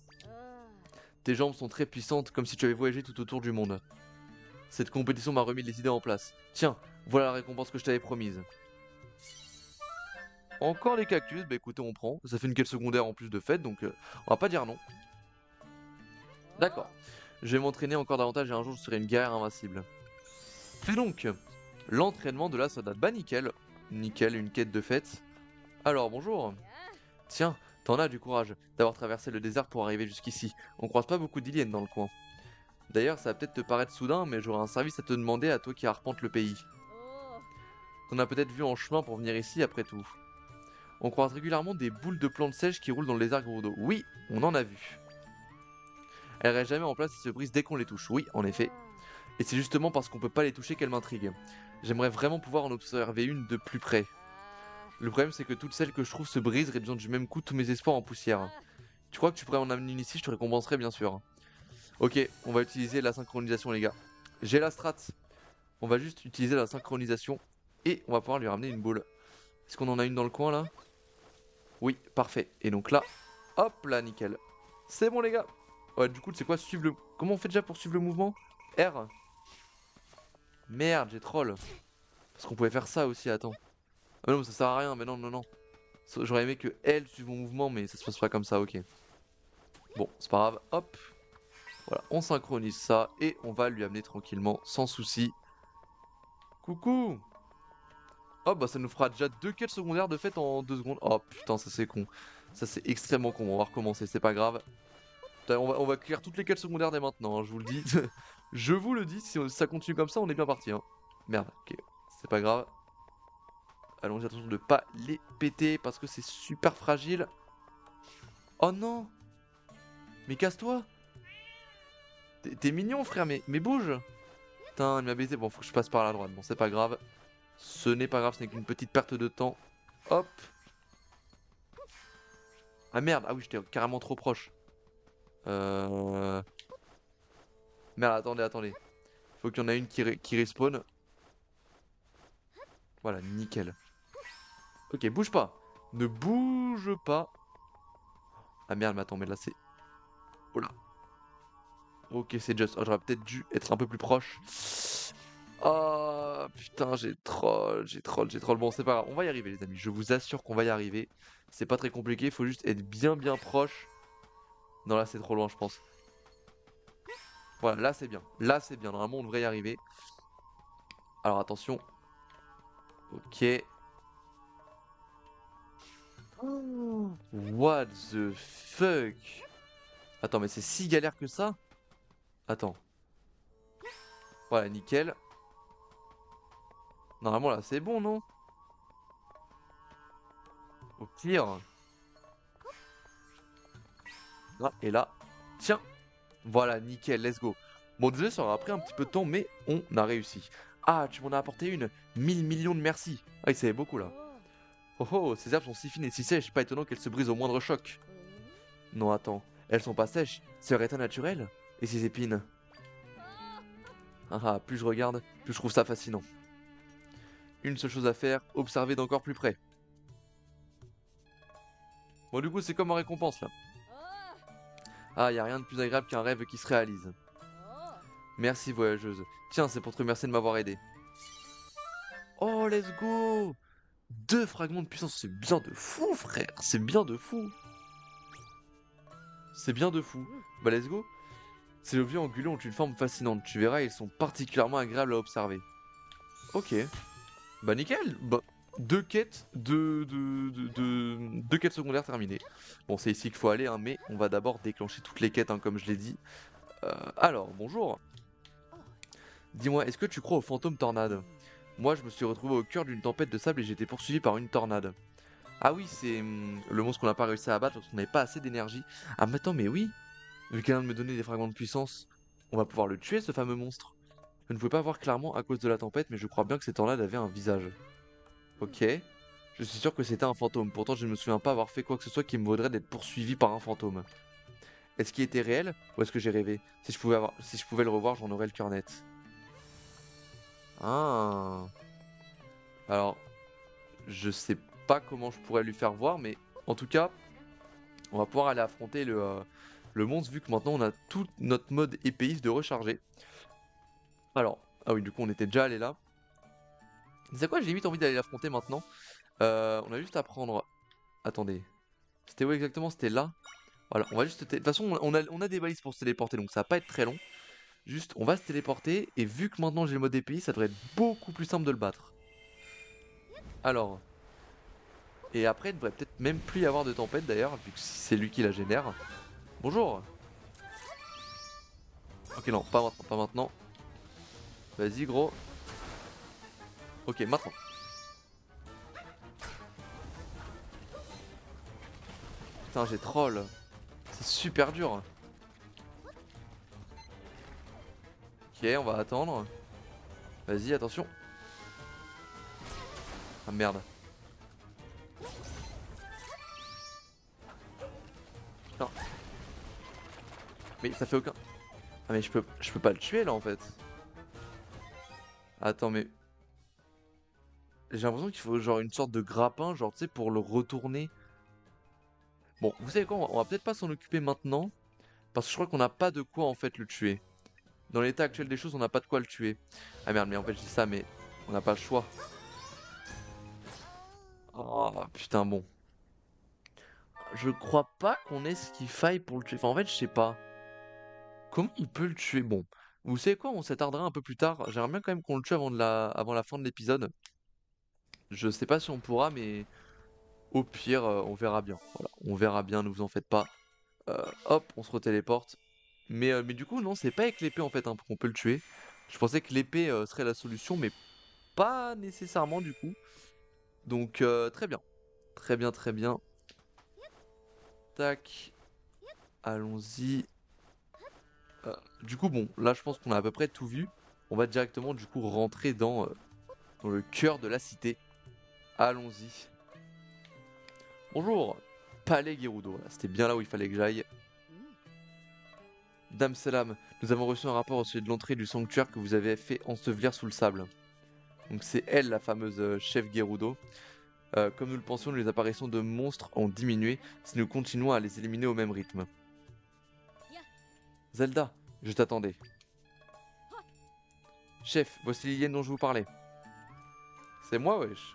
Speaker 1: Tes jambes sont très puissantes, comme si tu avais voyagé tout autour du monde. Cette compétition m'a remis les idées en place. Tiens, voilà la récompense que je t'avais promise. Encore des cactus, bah écoutez, on prend. Ça fait une quête secondaire en plus de fête, donc on va pas dire non. D'accord. Je vais m'entraîner encore davantage et un jour je serai une guerrière invincible. Fais donc l'entraînement de la soldate. Bah nickel. Nickel, une quête de fête. Alors, bonjour. Tiens, t'en as du courage d'avoir traversé le désert pour arriver jusqu'ici. On croise pas beaucoup d'iliennes dans le coin. D'ailleurs, ça va peut-être te paraître soudain, mais j'aurai un service à te demander à toi qui arpente le pays. T'en as peut-être vu en chemin pour venir ici après tout. On croise régulièrement des boules de plantes sèches qui roulent dans le désert Gerudo. Oui, on en a vu. Elles restent jamais en place et se brisent dès qu'on les touche. Oui, en effet. Et c'est justement parce qu'on peut pas les toucher qu'elles m'intriguent. J'aimerais vraiment pouvoir en observer une de plus près. Le problème c'est que toutes celles que je trouve se brisent, réduisant du même coup tous mes espoirs en poussière. Tu crois que tu pourrais en amener une ici? Je te récompenserai bien sûr. Ok, on va utiliser la synchronisation les gars. J'ai la strat. On va juste utiliser la synchronisation et on va pouvoir lui ramener une boule. Est-ce qu'on en a une dans le coin là? Oui, parfait. Et donc là, hop là, nickel. C'est bon les gars. Ouais, du coup, c'est quoi suivre le... Comment on fait déjà pour suivre le mouvement? R? Merde, j'ai troll. Parce qu'on pouvait faire ça aussi, attends. Ah non, mais ça sert à rien, mais non, non, non. J'aurais aimé que elle suive mon mouvement, mais ça se passe pas comme ça, ok. Bon, c'est pas grave, hop. Voilà, on synchronise ça et on va lui amener tranquillement, sans souci. Coucou! Hop, bah ça nous fera déjà 2 quêtes secondaires de fait en 2 secondes. Oh putain, ça c'est con. Ça c'est extrêmement con, on va recommencer, c'est pas grave. Putain, on va clear toutes les quêtes secondaires dès maintenant, hein, je vous le dis. Je vous le dis, si ça continue comme ça, on est bien parti. Hein. Merde, ok, c'est pas grave. Allons-y, attention de pas les péter parce que c'est super fragile. Oh non! Mais casse-toi! T'es mignon frère, mais bouge! Putain, il m'a baisé. Bon, faut que je passe par la droite. Bon, c'est pas grave. Ce n'est pas grave, ce n'est qu'une petite perte de temps. Hop! Ah merde, ah oui, j'étais carrément trop proche. Merde, attendez, attendez. Faut qu'il y en a une qui respawn. Voilà, nickel. Ok, bouge pas. Ne bouge pas. Ah merde, mais attends, mais là c'est... Oh là. Ok, c'est just. Oh, j'aurais peut-être dû être un peu plus proche. Oh putain, j'ai troll, j'ai troll, j'ai troll. Bon, c'est pas grave, on va y arriver les amis. Je vous assure qu'on va y arriver. C'est pas très compliqué, il faut juste être bien bien proche. Non, là c'est trop loin, je pense. Voilà, là c'est bien. Là c'est bien. Normalement, on devrait y arriver. Alors attention. Ok. Oh, what the fuck? Attends, mais c'est si galère que ça? Attends. Voilà, nickel. Normalement, là, c'est bon, non? Au pire. Ah, et là, tiens. Voilà, nickel, let's go. Bon, désolé, ça aura pris un petit peu de temps, mais on a réussi. Ah, tu m'en as apporté une. 1000 millions de merci. Ah, il savait beaucoup, là. Oh oh, ces herbes sont si fines et si sèches, pas étonnant qu'elles se brisent au moindre choc. Non, attends. Elles sont pas sèches, c'est leur état naturel. Et ces épines? Ah ah, plus je regarde, plus je trouve ça fascinant. Une seule chose à faire, observer d'encore plus près. Bon, du coup, c'est comme en récompense, là. Ah, y a rien de plus agréable qu'un rêve qui se réalise. Merci, voyageuse. Tiens, c'est pour te remercier de m'avoir aidé. Oh, let's go! 2 fragments de puissance, c'est bien de fou, frère! C'est bien de fou! C'est bien de fou. Bah, let's go! Ces objets anguleux ont une forme fascinante. Tu verras, ils sont particulièrement agréables à observer. Ok. Bah, nickel! Bah, 2 quêtes, 2 quêtes secondaires terminées. Bon, c'est ici qu'il faut aller, hein, mais on va d'abord déclencher toutes les quêtes, hein, comme je l'ai dit. Alors, bonjour. Dis-moi, est-ce que tu crois aux fantômes tornades? Moi, je me suis retrouvé au cœur d'une tempête de sable et j'ai été poursuivi par une tornade. Ah oui, c'est le monstre qu'on n'a pas réussi à abattre parce qu'on n'avait pas assez d'énergie. Ah mais attends, mais oui, vu qu'il vient de me donner des fragments de puissance, on va pouvoir le tuer, ce fameux monstre. Je ne pouvais pas voir clairement à cause de la tempête, mais je crois bien que cette tornade avait un visage. Ok. Je suis sûr que c'était un fantôme, pourtant je ne me souviens pas avoir fait quoi que ce soit qui me vaudrait d'être poursuivi par un fantôme. Est-ce qu'il était réel ou est-ce que j'ai rêvé? Si je pouvais le revoir, j'en aurais le cœur net. Ah. Alors, je sais pas comment je pourrais lui faire voir, mais en tout cas, on va pouvoir aller affronter le monstre vu que maintenant on a tout notre mode épéiste de recharger. Alors, ah oui, du coup on était déjà allé là. C'est quoi, j'ai limite envie d'aller l'affronter maintenant. On a juste à prendre... Attendez. C'était où exactement? C'était là. Voilà, on va juste... De toute façon, on a des balises pour se téléporter, donc ça va pas être très long. Juste, on va se téléporter, et vu que maintenant j'ai le mode épéiste, ça devrait être beaucoup plus simple de le battre. Alors... Et après, il ne devrait peut-être même plus y avoir de tempête d'ailleurs, vu que c'est lui qui la génère. Bonjour. Ok, non, pas maintenant, pas maintenant. Vas-y, gros. Ok, maintenant. Putain, j'ai troll. C'est super dur. Ok, on va attendre. Vas-y, attention. Ah merde. Putain. Mais ça fait aucun... Ah mais je peux pas le tuer là en fait. Attends, mais j'ai l'impression qu'il faut genre une sorte de grappin, genre tu sais, pour le retourner. Bon, vous savez quoi, on va peut-être pas s'en occuper maintenant, parce que je crois qu'on n'a pas de quoi en fait le tuer. Dans l'état actuel des choses, on n'a pas de quoi le tuer. Ah merde, mais en fait je dis ça, mais on n'a pas le choix. Oh putain, bon. Je crois pas qu'on ait ce qu'il faille pour le tuer. Enfin, en fait, je sais pas. Comment on peut le tuer? Bon. Vous savez quoi? On s'attardera un peu plus tard. J'aimerais bien quand même qu'on le tue avant la fin de l'épisode. Je sais pas si on pourra, mais au pire, on verra bien. Voilà, on verra bien, ne vous en faites pas. Hop, on se retéléporte. Mais du coup, non, c'est pas avec l'épée en fait hein, qu'on peut le tuer. Je pensais que l'épée serait la solution, mais pas nécessairement du coup. Donc, très bien. Très bien, très bien. Tac. Allons-y. Euh, du coup, bon, là, je pense qu'on a à peu près tout vu. On va directement, du coup, rentrer dans le cœur de la cité. Allons-y. Bonjour, Palais Gerudo. Voilà, c'était bien là où il fallait que j'aille. Dame Selam, nous avons reçu un rapport au sujet de l'entrée du sanctuaire que vous avez fait ensevelir sous le sable. Donc c'est elle, la fameuse chef Gerudo. Comme nous le pensions, les apparitions de monstres ont diminué si nous continuons à les éliminer au même rythme. Zelda, je t'attendais. Chef, voici l'hyène dont je vous parlais. C'est moi, wesh.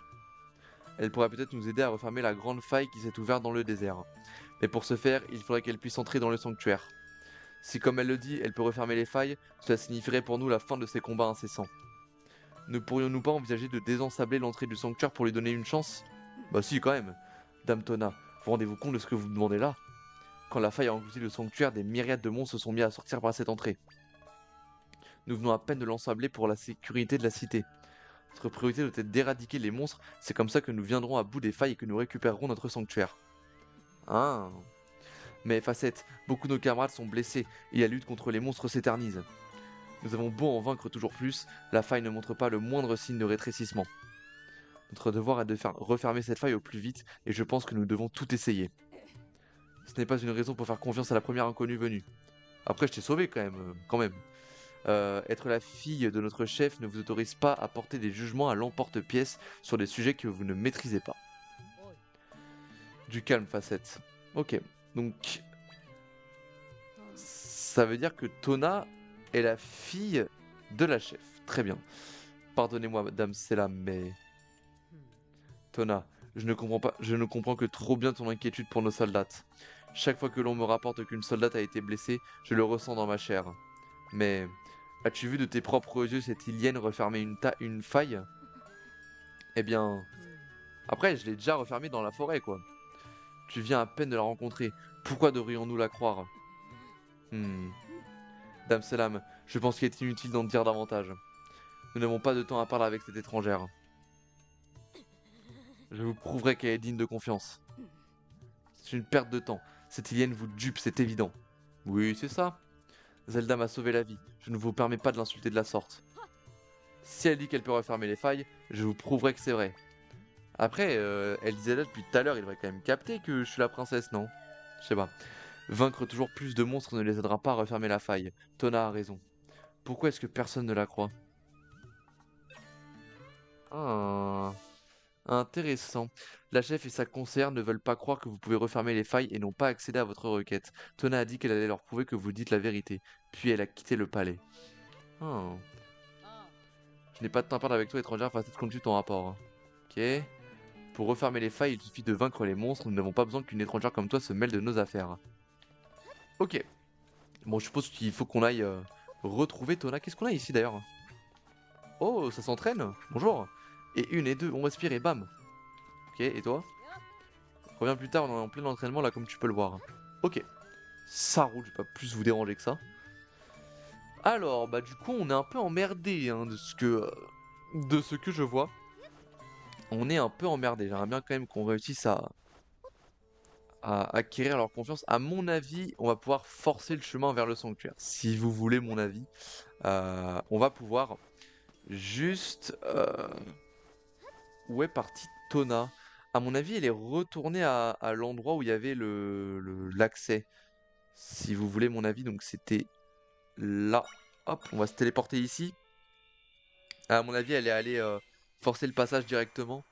Speaker 1: Elle pourrait peut-être nous aider à refermer la grande faille qui s'est ouverte dans le désert. Mais pour ce faire, il faudrait qu'elle puisse entrer dans le sanctuaire. Si, comme elle le dit, elle peut refermer les failles, cela signifierait pour nous la fin de ces combats incessants. Ne pourrions-nous pas envisager de désensabler l'entrée du sanctuaire pour lui donner une chance? Bah si, quand même. Dame Tona, vous rendez-vous compte de ce que vous me demandez là? Quand la faille a englouti le sanctuaire, des myriades de monstres se sont mis à sortir par cette entrée. Nous venons à peine de l'ensabler pour la sécurité de la cité. Notre priorité doit être d'éradiquer les monstres, c'est comme ça que nous viendrons à bout des failles et que nous récupérerons notre sanctuaire. Ah. Mais Facette, beaucoup de nos camarades sont blessés et la lutte contre les monstres s'éternise. Nous avons beau en vaincre toujours plus, la faille ne montre pas le moindre signe de rétrécissement. Notre devoir est de faire refermer cette faille au plus vite et je pense que nous devons tout essayer. Ce n'est pas une raison pour faire confiance à la première inconnue venue. Après, je t'ai sauvé quand même, être la fille de notre chef ne vous autorise pas à porter des jugements à l'emporte-pièce sur des sujets que vous ne maîtrisez pas. Du calme, Facette. Ok, donc ça veut dire que Tona est la fille de la chef. Très bien. Pardonnez-moi, Madame Selam, mais Tona, je ne comprends que trop bien ton inquiétude pour nos soldats. Chaque fois que l'on me rapporte qu'une soldate a été blessée, je le ressens dans ma chair. Mais as-tu vu de tes propres yeux cette Ilienne refermer une faille? Eh bien, après, je l'ai déjà refermée dans la forêt, quoi. Tu viens à peine de la rencontrer. Pourquoi devrions-nous la croire? Hmm. Dame Selam, je pense qu'il est inutile d'en dire davantage. Nous n'avons pas de temps à parler avec cette étrangère. Je vous prouverai qu'elle est digne de confiance. C'est une perte de temps. Cette Ilienne vous dupe, c'est évident. Oui, c'est ça. Zelda m'a sauvé la vie. Je ne vous permets pas de l'insulter de la sorte. Si elle dit qu'elle peut refermer les failles, je vous prouverai que c'est vrai. Après, elle disait là depuis tout à l'heure, il devrait quand même capter que je suis la princesse, non? Je sais pas. Vaincre toujours plus de monstres ne les aidera pas à refermer la faille. Tona a raison. Pourquoi est-ce que personne ne la croit? Ah, intéressant. La chef et sa conseillère ne veulent pas croire que vous pouvez refermer les failles et n'ont pas accédé à votre requête. Tona a dit qu'elle allait leur prouver que vous dites la vérité. Puis elle a quitté le palais. Ah. Je n'ai pas de temps à perdre avec toi, étrangère, face à ce compte ton rapport. Hein. Ok. Pour refermer les failles, il suffit de vaincre les monstres. Nous n'avons pas besoin qu'une étrangère comme toi se mêle de nos affaires. Ok. Bon, je suppose qu'il faut qu'on aille retrouver Tona. Qu'est-ce qu'on a ici d'ailleurs? Oh, ça s'entraîne. Bonjour. Et une et deux, on respire et bam. Ok, et toi? Reviens plus tard, on est en plein entraînement là, comme tu peux le voir. Ok. Ça roule, je vais pas plus vous déranger que ça. Alors, bah du coup, on est un peu emmerdé hein, de ce que je vois. On est un peu emmerdé. J'aimerais bien quand même qu'on réussisse à acquérir leur confiance. À mon avis, on va pouvoir forcer le chemin vers le sanctuaire. Si vous voulez mon avis, on va pouvoir juste... Où est partie Tona? À mon avis, elle est retournée à l'endroit où il y avait l'accès. Si vous voulez mon avis, donc c'était là. Hop, on va se téléporter ici. À mon avis, elle est allée forcer le passage directement.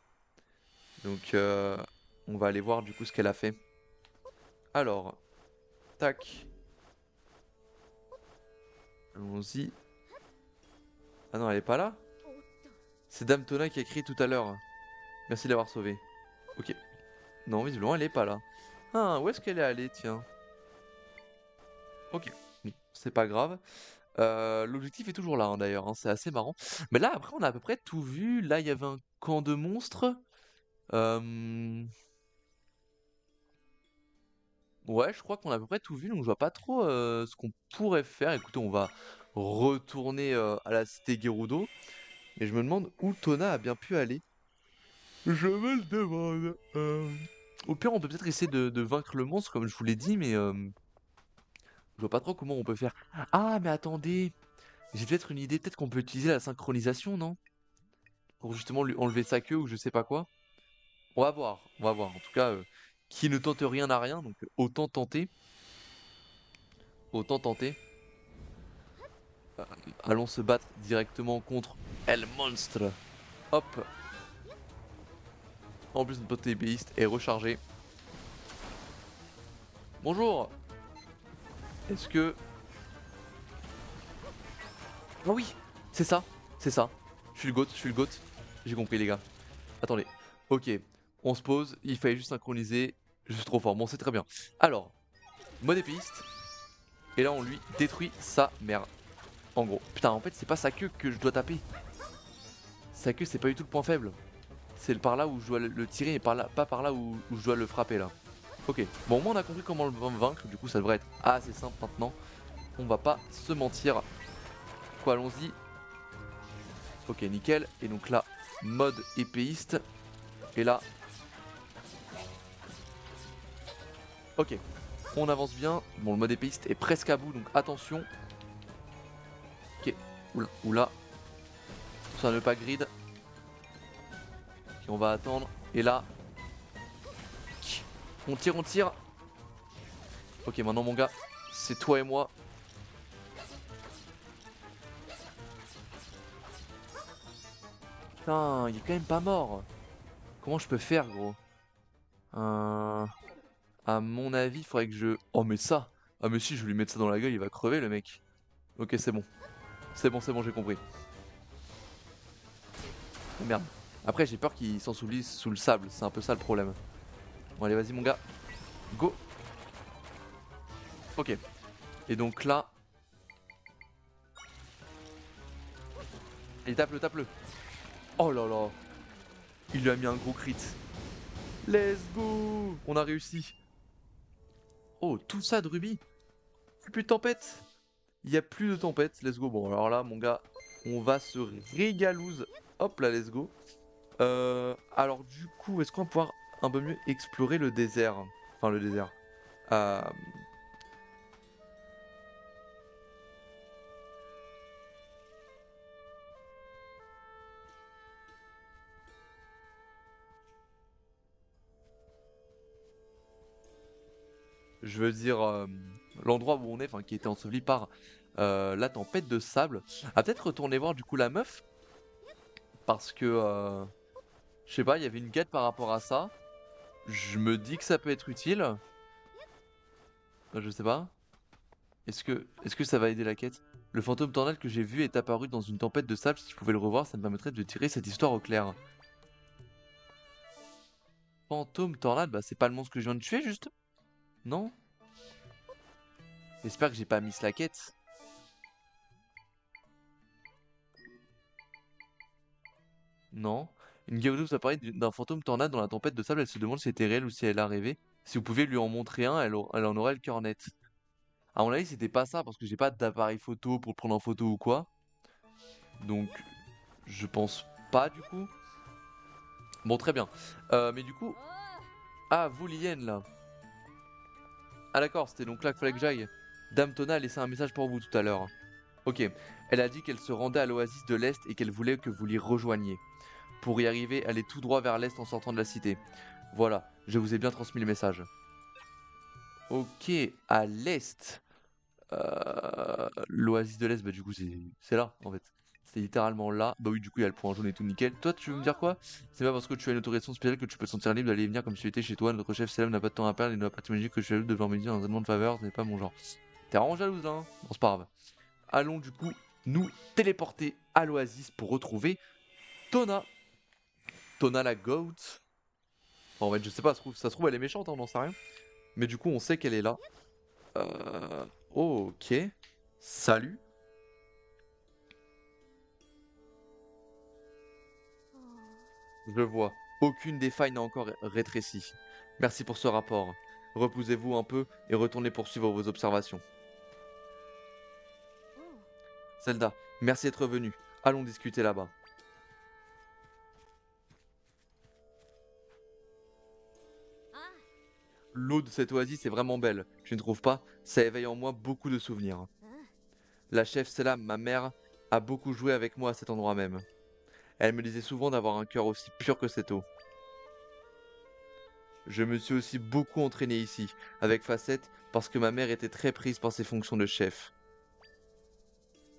Speaker 1: Donc, on va aller voir du coup ce qu'elle a fait. Alors, tac. Allons-y. Ah non, elle est pas là? C'est Dame Tona qui a crié tout à l'heure. Merci de l'avoir sauvée. Ok. Non, visiblement, elle est pas là. Ah, où est-ce qu'elle est allée, tiens? Ok. Bon, c'est pas grave. L'objectif est toujours là, hein, d'ailleurs, hein, c'est assez marrant. Mais là, après, on a à peu près tout vu. Là, il y avait un camp de monstres. Euh, Ouais, je crois qu'on a à peu près tout vu, donc je vois pas trop ce qu'on pourrait faire. Écoutez, on va retourner à la cité Gerudo. Et je me demande où Tona a bien pu aller. Je me le demande. Au pire, on peut peut-être essayer de vaincre le monstre, comme je vous l'ai dit, mais je vois pas trop comment on peut faire. Ah, mais attendez, j'ai peut-être une idée. Peut-être qu'on peut utiliser la synchronisation, non? Pour justement lui enlever sa queue ou je sais pas quoi. On va voir, on va voir. En tout cas, qui ne tente rien n'a rien, donc autant tenter. Autant tenter. Allons se battre directement contre El Monstre. Hop. En plus, notre pote ébéiste est rechargé. Bonjour. Est-ce que... Oh oui, c'est ça. C'est ça. Je suis le GOAT, je suis le GOAT. J'ai compris, les gars. Attendez. Ok. On se pose. Il fallait juste synchroniser. Je suis trop fort. Bon, c'est très bien. Alors, mode épéiste. Et là, on lui détruit sa mère. En gros. Putain, en fait, c'est pas sa queue que je dois taper. Sa queue, c'est pas du tout le point faible. C'est par là où je dois le tirer et par là, pas par là où je dois le frapper là. Ok, bon au moins on a compris comment le vaincre, du coup ça devrait être assez simple maintenant. On va pas se mentir. Quoi, allons-y. Ok, nickel. Et donc là, mode épéiste. Et là... Ok, on avance bien. Bon, le mode épéiste est presque à bout, donc attention. Ok, oula, oula. Ça ne pas grid. Ok, on va attendre. Et là... On tire, on tire. Ok, maintenant mon gars, c'est toi et moi. Putain, il est quand même pas mort. Comment je peux faire, gros? À mon avis, il faudrait que je... Oh, mais ça! Ah, mais si, je vais lui mettre ça dans la gueule, il va crever, le mec. Ok, c'est bon. C'est bon, j'ai compris. Oh, merde. Après, j'ai peur qu'il s'ensoulisse sous le sable. C'est un peu ça le problème. Bon, allez, vas-y, mon gars. Go! Ok. Et donc là... Et tape-le, tape-le. Oh là là. Il lui a mis un gros crit. Let's go! On a réussi. Oh, tout ça de rubis. Plus de tempête. Il n'y a plus de tempête. Let's go. Bon, alors là, mon gars, on va se régalouse. Hop là, let's go. Alors du coup, est-ce qu'on va pouvoir un peu mieux explorer le désert? Enfin, le désert. Euh, je veux dire, l'endroit où on est, enfin, qui était enseveli par la tempête de sable. À peut-être retourner voir du coup la meuf. Parce que, je sais pas, il y avait une quête par rapport à ça. Je me dis que ça peut être utile. Je sais pas. Est-ce que ça va aider la quête? Le fantôme tornade que j'ai vu est apparu dans une tempête de sable. Si je pouvais le revoir, ça me permettrait de tirer cette histoire au clair. Fantôme tornade, bah c'est pas le monstre que je viens de tuer juste? Non? J'espère que j'ai pas mis la quête. Non. Une Gyarados apparaît d'un fantôme tornade dans la tempête de sable. Elle se demande si c'était réel ou si elle a rêvé. Si vous pouvez lui en montrer un, elle en aurait le cœur net. À mon avis, c'était pas ça parce que j'ai pas d'appareil photo pour le prendre en photo ou quoi. Donc, je pense pas du coup. Bon, très bien. Mais du coup. Ah, vous, Lien là. Ah, d'accord, c'était donc là qu'il fallait que j'aille. Dame Tona a laissé un message pour vous tout à l'heure. Ok. Elle a dit qu'elle se rendait à l'oasis de l'Est et qu'elle voulait que vous l'y rejoigniez. Pour y arriver, allez tout droit vers l'Est en sortant de la cité. Voilà, je vous ai bien transmis le message. Ok, à l'Est. L'oasis de l'Est, bah du coup c'est là en fait. C'est littéralement là. Bah oui, du coup, il y a le point jaune et tout nickel. Toi, tu veux me dire quoi? C'est pas parce que tu as une autorisation spéciale que tu peux te sentir libre d'aller et venir comme si tu étais chez toi. Notre chef célèbre n'a pas de temps à perdre et ne va pas t'imaginer que je suis jaloux de devoir me dire un demande de faveur. Ce n'est pas mon genre. T'es vraiment jalouse là, hein? Bon, c'est pas grave. Allons du coup nous téléporter à l'oasis pour retrouver Tona. Tona la goat. Enfin, en fait, je sais pas, ça se trouve elle est méchante, hein, on n'en sait rien. Mais du coup, on sait qu'elle est là. Ok. Salut. Je vois. Aucune des failles n'a encore rétréci. Merci pour ce rapport. Reposez-vous un peu et retournez poursuivre vos observations. Zelda, merci d'être venu. Allons discuter là-bas. L'eau de cette oasis est vraiment belle, tu ne trouves pas? Ça éveille en moi beaucoup de souvenirs. La chef Selam, ma mère, a beaucoup joué avec moi à cet endroit même. Elle me disait souvent d'avoir un cœur aussi pur que cette eau. Je me suis aussi beaucoup entraîné ici, avec Facette, parce que ma mère était très prise par ses fonctions de chef.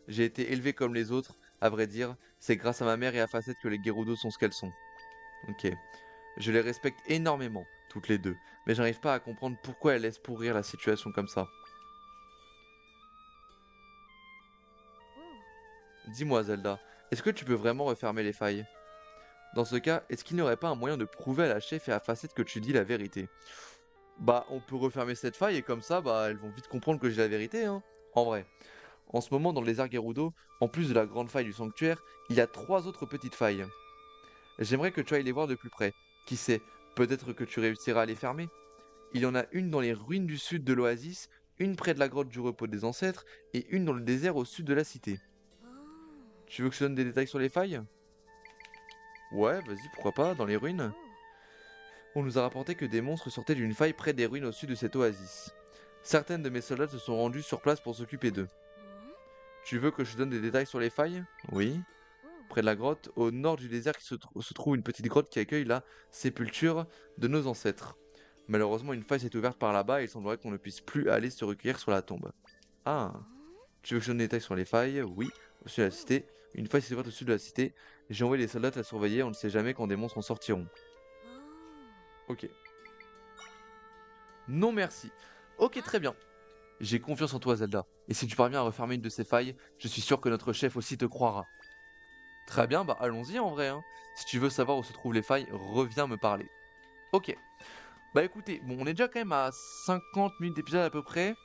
Speaker 1: J'ai été élevé comme les autres, à vrai dire, c'est grâce à ma mère et à Facette que les Gerudo sont ce qu'elles sont. Ok. Je les respecte énormément, toutes les deux, mais j'arrive pas à comprendre pourquoi elles laissent pourrir la situation comme ça. Dis-moi, Zelda, est-ce que tu peux vraiment refermer les failles? Dans ce cas, est-ce qu'il n'y aurait pas un moyen de prouver à la chef et à Facette que tu dis la vérité? Bah, on peut refermer cette faille et comme ça, bah, elles vont vite comprendre que j'ai la vérité, hein. En vrai. En ce moment, dans le désert Gerudo, en plus de la grande faille du sanctuaire, il y a 3 autres petites failles. J'aimerais que tu ailles les voir de plus près. Qui sait, peut-être que tu réussiras à les fermer. Il y en a une dans les ruines du sud de l'oasis, une près de la grotte du repos des ancêtres, et une dans le désert au sud de la cité. Tu veux que je te donne des détails sur les failles? Ouais, vas-y, pourquoi pas, dans les ruines. On nous a rapporté que des monstres sortaient d'une faille près des ruines au sud de cette oasis. Certaines de mes soldats se sont rendus sur place pour s'occuper d'eux. Tu veux que je te donne des détails sur les failles? Oui. Près de la grotte, au nord du désert, se trouve une petite grotte qui accueille la sépulture de nos ancêtres. Malheureusement, une faille s'est ouverte par là-bas et il semblerait qu'on ne puisse plus aller se recueillir sur la tombe. Ah. Tu veux que je te donne des détails sur les failles? Oui. Au sud de la cité. Une faille s'est ouverte au sud de la cité. J'ai envoyé les soldats la surveiller, on ne sait jamais quand des monstres en sortiront. Ok. Non merci. Ok, très bien. J'ai confiance en toi, Zelda. Et si tu parviens à refermer une de ces failles, je suis sûr que notre chef aussi te croira. Très bien, bah allons-y en vrai, hein. Si tu veux savoir où se trouvent les failles, reviens me parler. Ok. Bah écoutez, bon, on est déjà quand même à 50 minutes d'épisode à peu près.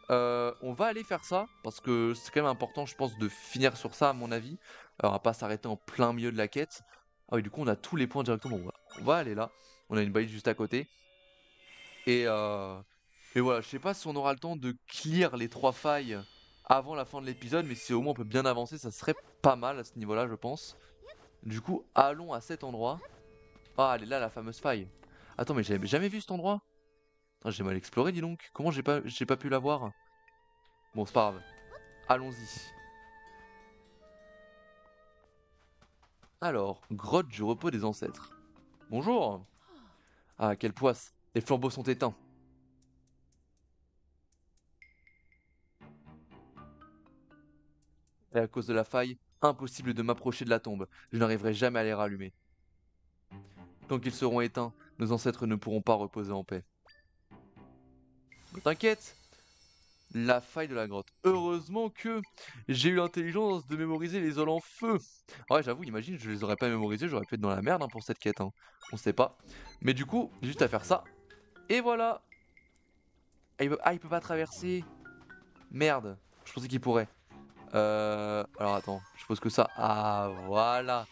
Speaker 1: On va aller faire ça, parce que c'est quand même important, je pense, de finir sur ça, à mon avis. Alors, on va pas s'arrêter en plein milieu de la quête. Ah oui, du coup, on a tous les points directement. On va aller là. On a une balise juste à côté. Et, euh, et voilà, je sais pas si on aura le temps de clear les 3 failles avant la fin de l'épisode, mais si au moins on peut bien avancer, ça serait pas mal à ce niveau-là, je pense. Du coup, allons à cet endroit. Ah, elle est là, la fameuse faille. Attends, mais j'avais jamais vu cet endroit. Putain, j'ai mal exploré, dis donc. Comment j'ai pas pu la voir? Bon, c'est pas grave. Allons-y. Alors, grotte du repos des ancêtres. Bonjour. Ah, quelle poisse. Les flambeaux sont éteints. Et à cause de la faille, impossible de m'approcher de la tombe. Je n'arriverai jamais à les rallumer. Tant qu'ils seront éteints, nos ancêtres ne pourront pas reposer en paix. T'inquiète, la faille de la grotte. Heureusement que j'ai eu l'intelligence de mémoriser les zones en feu. Ouais, j'avoue, imagine, je les aurais pas mémorisés, j'aurais pu être dans la merde, hein, pour cette quête, hein. On sait pas. Mais du coup, juste à faire ça. Et voilà. Ah, il peut pas traverser. Merde. Je pensais qu'il pourrait. Alors attends, je suppose que ça... Ah, voilà.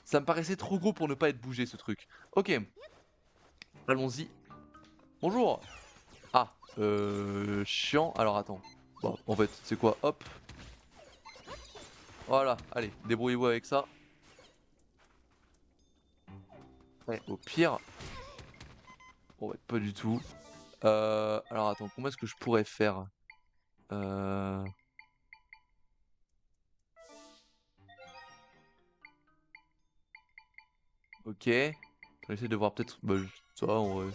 Speaker 1: Ça me paraissait trop gros pour ne pas être bougé, ce truc. Ok. Allons-y. Bonjour. Ah, chiant. Alors attends. Bon, en fait, c'est quoi? Hop. Voilà, allez, débrouillez-vous avec ça. Ouais, au pire. Bon, ouais, pas du tout. Alors attends, comment est-ce que je pourrais faire? Euh... Ok. On va essayer de voir peut-être... Bah, ça, en vrai.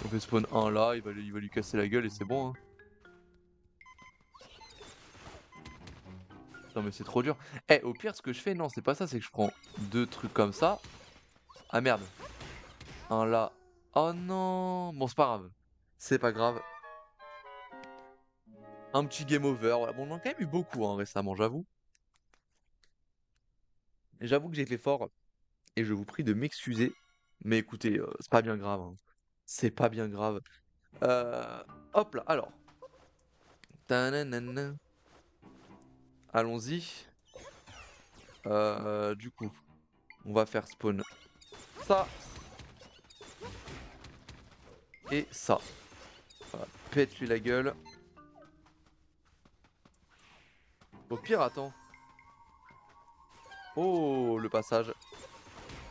Speaker 1: On fait spawn un là, il va lui casser la gueule et c'est bon, hein. Non mais c'est trop dur. Eh, au pire, ce que je fais, non, c'est pas ça, c'est que je prends deux trucs comme ça. Ah merde. Un là. Oh non. Bon, c'est pas grave. C'est pas grave. Un petit game over. Voilà. Bon, on en a quand même eu beaucoup hein, récemment, j'avoue. J'avoue que j'ai fait fort et je vous prie de m'excuser. Mais écoutez, c'est pas bien grave, hein. C'est pas bien grave. Hop là, alors. Tananana. Allons-y. Du coup, on va faire spawn ça et ça. Voilà, pète-lui la gueule. Au pire, attends. Oh, le passage.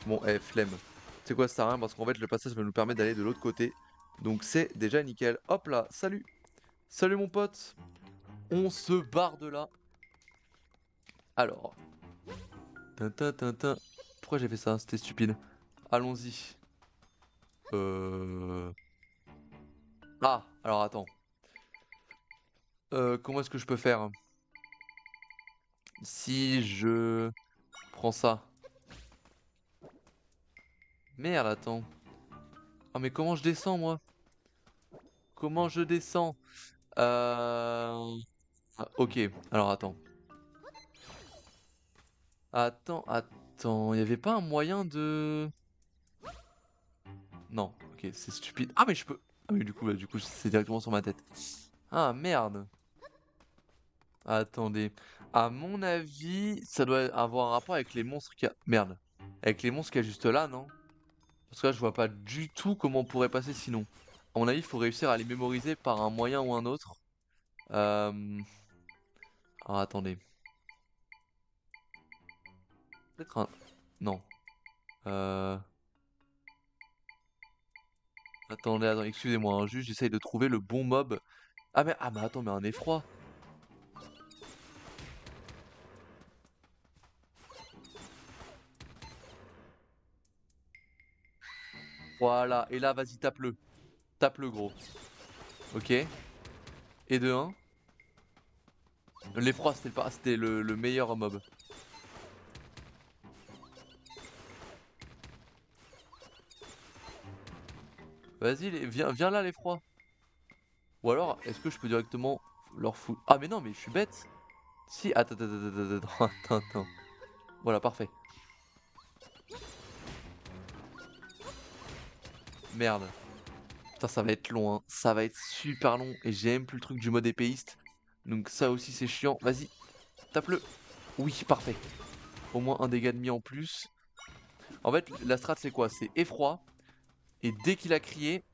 Speaker 1: Bon, eh, flemme. C'est quoi, ça sert à rien parce qu'en fait, le passage va nous permettre d'aller de l'autre côté. Donc, c'est déjà nickel. Hop là, salut. Salut, mon pote. On se barre de là. Alors. Tintin, tintin. Pourquoi j'ai fait ça? C'était stupide. Allons-y. Ah, alors attends. Comment est-ce que je peux faire? Si je prends ça. Merde, attends. Ah, mais comment je descends, moi? Comment je descends? Ok, alors attends. Attends. Il y avait pas un moyen de... Non, ok, c'est stupide. Ah, mais je peux... Ah oui, du coup, c'est directement sur ma tête. Ah, merde. Attendez. À mon avis, ça doit avoir un rapport avec les monstres qu'il y a... Merde. Avec les monstres qu'il y a juste là, non? Parce que là, je vois pas du tout comment on pourrait passer sinon. À mon avis, il faut réussir à les mémoriser par un moyen ou un autre. Euh... Alors, attendez. Peut-être un... Non. Euh... Attendez, excusez-moi, hein, juste j'essaye de trouver le bon mob. Ah mais attends, mais un effroi. Voilà, et là, vas-y, tape-le. Tape-le, gros. Ok. Et de 1. L'effroi, c'était le meilleur mob. Vas-y, viens là, l'effroi. Ou alors, est-ce que je peux directement leur foutre... Ah mais non, mais je suis bête. Si, attends. Voilà, parfait. Merde. Putain, ça va être long, hein. Ça va être super long. Et j'ai même plus le truc du mode épéiste. Donc ça aussi, c'est chiant. Vas-y, tape-le. Oui, parfait. Au moins un dégât de mis en plus. En fait, la strat, c'est quoi? C'est effroi. Et dès qu'il a crié,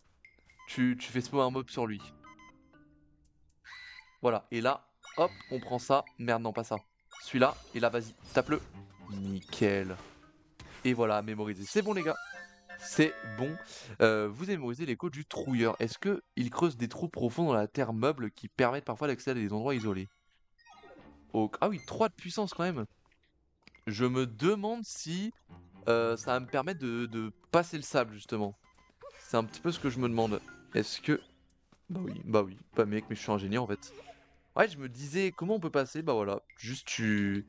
Speaker 1: tu fais spawner un mob sur lui. Voilà. Et là, hop, on prend ça. Merde, non, pas ça. Celui-là. Et là, vas-y, tape-le. Nickel. Et voilà, mémoriser. C'est bon, les gars. C'est bon. Vous avez mémorisé l'écho du trouilleur. Est-ce que il creuse des trous profonds dans la terre meuble qui permettent parfois d'accéder à des endroits isolés? Oh, ah oui, 3 de puissance quand même. Je me demande si ça va me permettre de passer le sable, justement. C'est un petit peu ce que je me demande. Est-ce que... Bah oui. Bah mec, mais je suis ingénieur en fait. Ouais, je me disais, comment on peut passer? Bah voilà, juste tu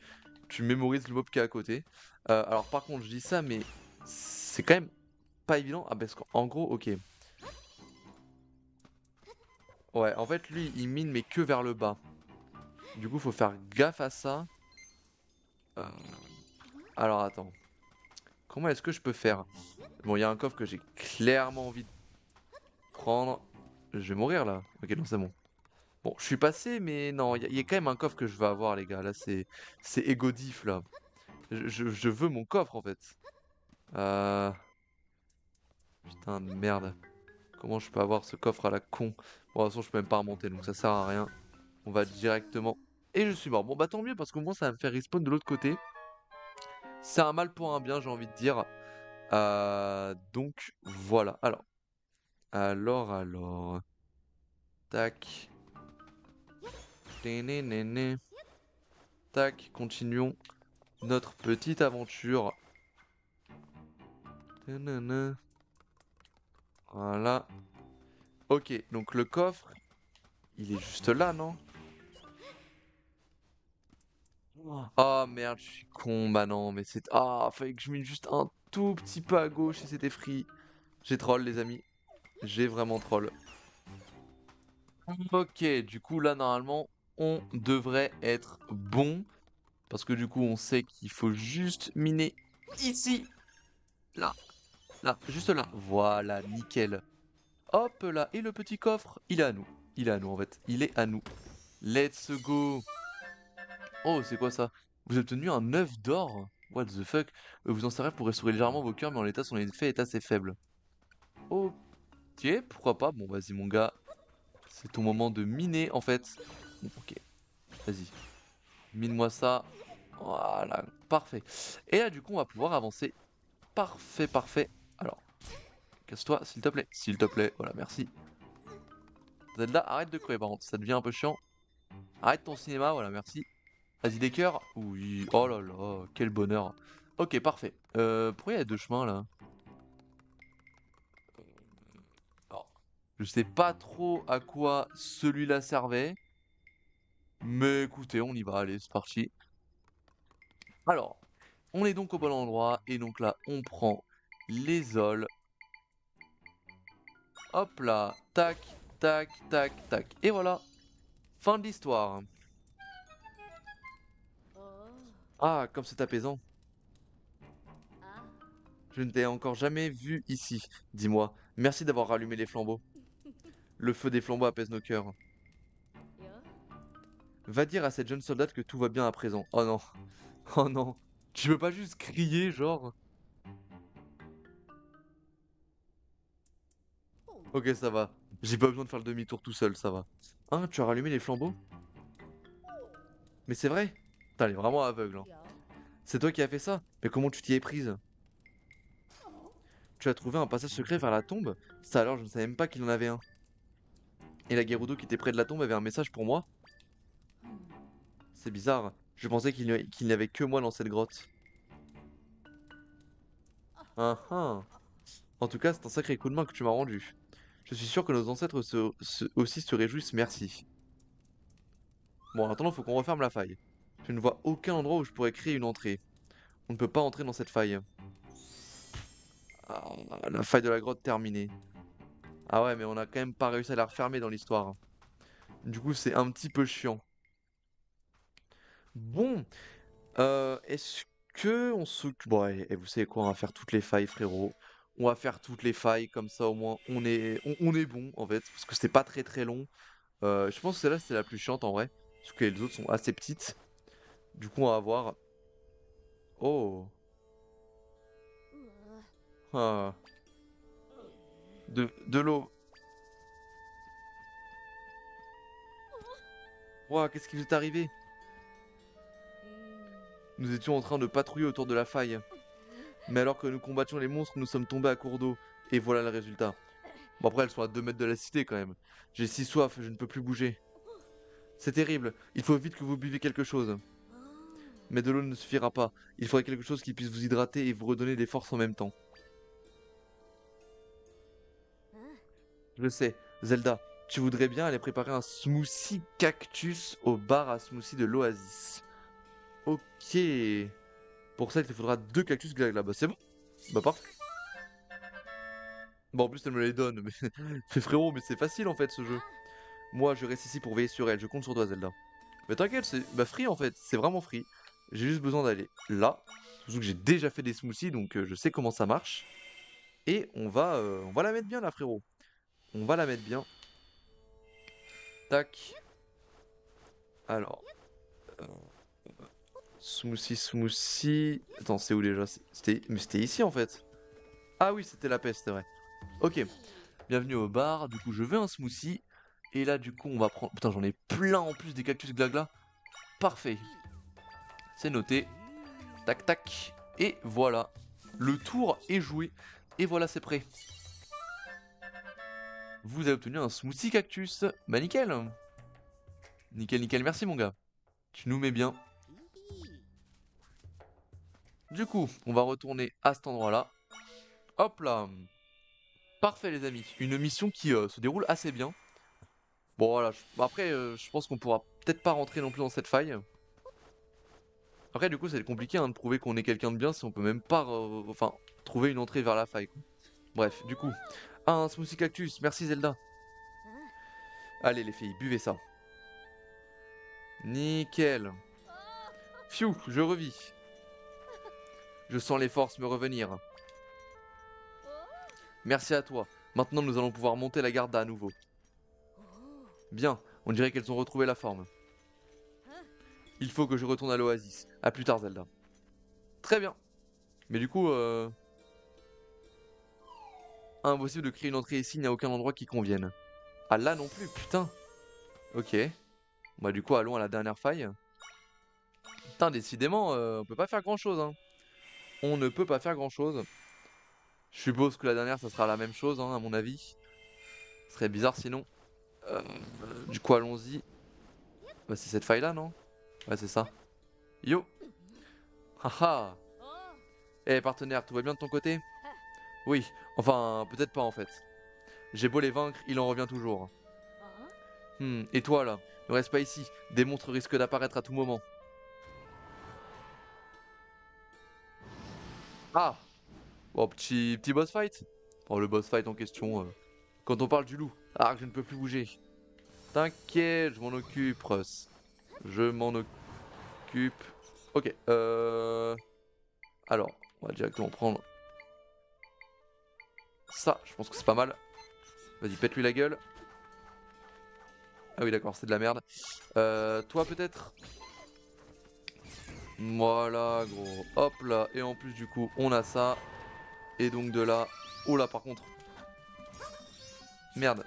Speaker 1: mémorises le mob qui est à côté. Alors par contre, je dis ça, mais c'est quand même pas évident. Ah parce qu'en gros, ok. Ouais, en fait, lui, il mine, mais que vers le bas. Du coup, faut faire gaffe à ça. Euh, Alors attends. Comment est-ce que je peux faire? Bon, il y a un coffre que j'ai clairement envie de prendre. Je vais mourir là. Ok, non, c'est bon. Bon, je suis passé, mais non, il y a quand même un coffre que je veux avoir, les gars. Là, c'est Egodif, là. Je veux mon coffre, en fait. Euh... Putain de merde. Comment je peux avoir ce coffre à la con? Bon, de toute façon, je peux même pas remonter, donc ça sert à rien. On va directement... Et je suis mort. Bon, bah tant mieux, parce qu'au moins, ça va me faire respawn de l'autre côté. C'est un mal pour un bien, j'ai envie de dire. Donc, voilà. Alors... Tac. Ténénéné. Tac, continuons notre petite aventure. Ténéné. Voilà. Ok, donc le coffre, il est juste là, non? Ah merde, je suis con. Bah non, mais c'est... Ah, fallait que je mette juste un tout petit peu à gauche et c'était free. J'ai troll, les amis. J'ai vraiment troll. Ok, du coup, là, normalement, on devrait être bon. Parce que du coup, on sait qu'il faut juste miner ici. Là, là, juste là. Voilà, nickel. Hop là, et le petit coffre, il est à nous. Il est à nous, en fait. Il est à nous. Let's go. Oh, c'est quoi ça? Vous avez obtenu un œuf d'or? What the fuck? Vous en servez pour restaurer légèrement vos cœurs, mais en l'état, son effet est assez faible. Ok, pourquoi pas? Bon, vas-y, mon gars. C'est ton moment de miner, en fait. Bon, ok, vas-y. Mine-moi ça. Voilà, parfait. Et là, du coup, on va pouvoir avancer. Parfait, parfait. Alors, casse-toi, s'il te plaît. S'il te plaît, voilà, merci. Zelda, arrête de crever, par contre, ça devient un peu chiant. Arrête ton cinéma, voilà, merci. Vas-y, des cœurs. Oui, oh là là, quel bonheur. Ok, parfait. Pourquoi il y a deux chemins, là? Alors, je sais pas trop à quoi celui-là servait. Mais écoutez, on y va, allez, c'est parti. Alors, on est donc au bon endroit, et donc là, on prend les ols. Hop là, tac, tac, tac, tac. Et voilà, fin de l'histoire. Ah, comme c'est apaisant. Je ne t'ai encore jamais vu ici. Dis-moi, merci d'avoir rallumé les flambeaux. Le feu des flambeaux apaise nos cœurs. Va dire à cette jeune soldate que tout va bien à présent. Oh non, oh non. Tu veux pas juste crier, genre? Ok, ça va. J'ai pas besoin de faire le demi-tour tout seul, ça va. Hein, tu as rallumé les flambeaux? Mais c'est vrai? Putain, elle est vraiment aveugle, hein. C'est toi qui as fait ça? Mais comment tu t'y es prise? Tu as trouvé un passage secret vers la tombe? Ça alors, je ne savais même pas qu'il en avait un. Et la Gerudo qui était près de la tombe avait un message pour moi? C'est bizarre. Je pensais qu'il n'y avait que moi dans cette grotte. Ah ah. En tout cas, c'est un sacré coup de main que tu m'as rendu. Je suis sûr que nos ancêtres aussi se réjouissent, merci. Bon, en attendant, faut qu'on referme la faille. Je ne vois aucun endroit où je pourrais créer une entrée. On ne peut pas entrer dans cette faille. Ah, la faille de la grotte terminée. Ah ouais, mais on a quand même pas réussi à la refermer dans l'histoire. Du coup, c'est un petit peu chiant. Bon, est-ce que on s'occupe... Bon, et vous savez quoi, on va faire toutes les failles, frérot. On va faire toutes les failles, comme ça au moins on est bon, en fait. Parce que c'était pas très très long. Je pense que celle-là, c'est la plus chiante, en vrai. Parce que les autres sont assez petites. Du coup, on va voir... Oh, ah, de l'eau. Ouah, qu'est-ce qui vous est arrivé? Nous étions en train de patrouiller autour de la faille. Mais alors que nous combattions les monstres, nous sommes tombés à court d'eau. Et voilà le résultat. Bon, après, elles sont à 2 mètres de la cité quand même. J'ai si soif, je ne peux plus bouger. C'est terrible. Il faut vite que vous buviez quelque chose. Mais de l'eau ne suffira pas. Il faudrait quelque chose qui puisse vous hydrater et vous redonner des forces en même temps. Je le sais, Zelda, tu voudrais bien aller préparer un smoothie cactus au bar à smoothie de l'Oasis. Ok. Pour ça, il te faudra 2 cactus glagla. Bah c'est bon. Bah parfait. Bon, en plus, elle me les donne. Mais, mais frérot, mais c'est facile en fait ce jeu. Moi, je reste ici pour veiller sur elle. Je compte sur toi, Zelda. Mais t'inquiète, c'est bah, free en fait. C'est vraiment free. J'ai juste besoin d'aller là. Surtout que j'ai déjà fait des smoothies, donc je sais comment ça marche. Et on va la mettre bien là, frérot. On va la mettre bien. Tac. Alors, euh, smoothie, smoothie. Attends, c'est où déjà? Mais c'était ici en fait. Ah oui, c'était la peste, c'est vrai. Ok. Bienvenue au bar. Du coup, je veux un smoothie. Et là, du coup, on va prendre. Putain, j'en ai plein en plus des cactus glagla. Parfait. C'est noté. Tac, tac. Et voilà. Le tour est joué. Et voilà, c'est prêt. Vous avez obtenu un smoothie cactus. Bah nickel. Nickel, nickel. Merci mon gars. Tu nous mets bien. Du coup, on va retourner à cet endroit-là. Hop là. Parfait les amis. Une mission qui se déroule assez bien. Bon voilà. Après, je pense qu'on pourra peut-être pas rentrer non plus dans cette faille. Après, du coup, c'est compliqué hein, de prouver qu'on est quelqu'un de bien si on peut même pas enfin, trouver une entrée vers la faille. Quoi. Bref, du coup. Ah, un smoothie cactus, merci Zelda. Allez les filles, buvez ça. Nickel. Pfiou, je revis. Je sens les forces me revenir. Merci à toi. Maintenant, nous allons pouvoir monter la garde à nouveau. Bien, on dirait qu'elles ont retrouvé la forme. Il faut que je retourne à l'oasis. A plus tard, Zelda. Très bien. Mais du coup, impossible de créer une entrée ici, il n'y a aucun endroit qui convienne. Ah là non plus, putain. Ok. Bah du coup, allons à la dernière faille. Putain, décidément, on peut pas faire grand chose. Hein. On ne peut pas faire grand chose. Je suppose que la dernière, ça sera la même chose, hein, à mon avis. Ce serait bizarre sinon. Euh, du coup, allons-y. Bah c'est cette faille là, non? Ouais, c'est ça. Yo. Haha. Eh partenaire, tout va bien de ton côté? Oui, enfin, peut-être pas en fait. J'ai beau les vaincre, il en revient toujours. Et toi là? Ne reste pas ici. Des monstres risquent d'apparaître à tout moment. Ah! Bon, petit boss fight. Oh, le boss fight en question. Quand on parle du loup. Ah, je ne peux plus bouger. T'inquiète, je m'en occupe, Russ. Je m'en occupe. Ok, alors, on va directement prendre ça. Je pense que c'est pas mal. Vas-y, pète-lui la gueule. Ah oui, d'accord, c'est de la merde. Toi, peut-être? Voilà, gros. Hop là. Et en plus, du coup, on a ça. Et donc de là... Oh là, par contre. Merde.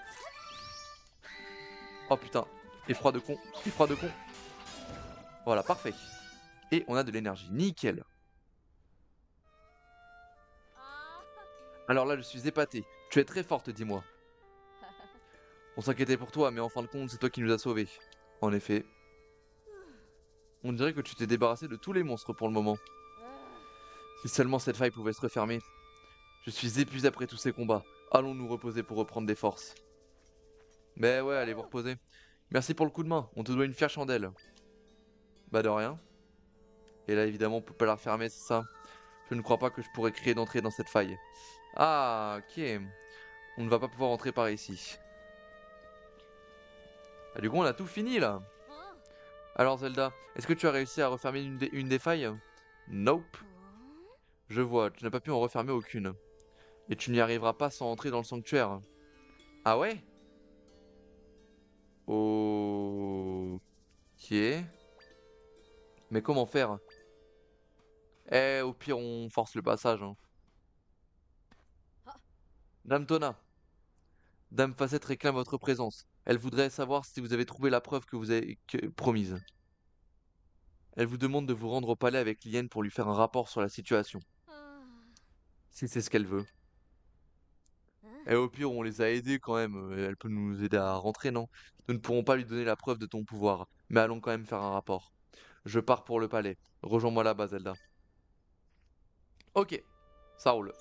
Speaker 1: Oh putain. Effroi de con. Effroi de con. Voilà, parfait. Et on a de l'énergie. Nickel. Alors là, je suis épaté. Tu es très forte, dis-moi. On s'inquiétait pour toi, mais en fin de compte, c'est toi qui nous as sauvés. En effet. On dirait que tu t'es débarrassé de tous les monstres pour le moment. Si seulement cette faille pouvait se refermer. Je suis épuisé après tous ces combats. Allons nous reposer pour reprendre des forces. Mais ouais, allez vous reposer. Merci pour le coup de main, on te doit une fière chandelle. Bah de rien. Et là évidemment on peut pas la refermer, c'est ça. Je ne crois pas que je pourrais créer d'entrée dans cette faille. Ah, ok. On ne va pas pouvoir entrer par ici. Ah, du coup on a tout fini là. Alors Zelda, est-ce que tu as réussi à refermer une des failles? Nope. Je vois, tu n'as pas pu en refermer aucune. Et tu n'y arriveras pas sans entrer dans le sanctuaire. Ah ouais? Ok. Mais comment faire? Eh, au pire, on force le passage. Hein. Dame Tona, Dame Facette réclame votre présence. Elle voudrait savoir si vous avez trouvé la preuve que vous avez promise. Elle vous demande de vous rendre au palais avec Lien pour lui faire un rapport sur la situation. Si c'est ce qu'elle veut. Et au pire, on les a aidés quand même. Elle peut nous aider à rentrer, non? Nous ne pourrons pas lui donner la preuve de ton pouvoir. Mais allons quand même faire un rapport. Je pars pour le palais. Rejoins-moi là-bas, Zelda. Ok, ça roule.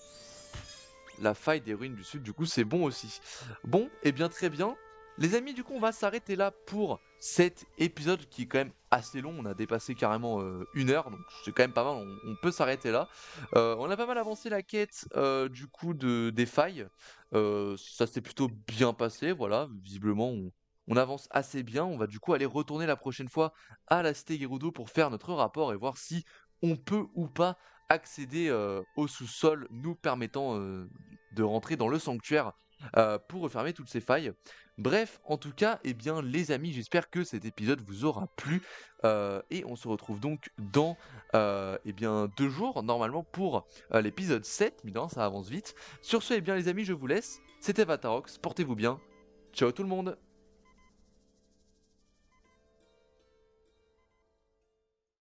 Speaker 1: La faille des ruines du sud, du coup, c'est bon aussi. Bon, et bien très bien. Les amis, du coup, on va s'arrêter là pour cet épisode qui est quand même assez long. On a dépassé carrément 1 heure, donc c'est quand même pas mal. On peut s'arrêter là. On a pas mal avancé la quête, du coup, des failles. Ça s'est plutôt bien passé, voilà. Visiblement, on avance assez bien. On va du coup aller retourner la prochaine fois à la cité Gerudo pour faire notre rapport et voir si on peut ou pas accéder au sous-sol, nous permettant de rentrer dans le sanctuaire pour refermer toutes ces failles. Bref, en tout cas, eh bien, les amis, j'espère que cet épisode vous aura plu. Et on se retrouve donc dans eh bien, 2 jours, normalement, pour l'épisode 7. Mais non, ça avance vite. Sur ce, eh bien, les amis, je vous laisse. C'était Vatarox, portez-vous bien. Ciao tout le monde!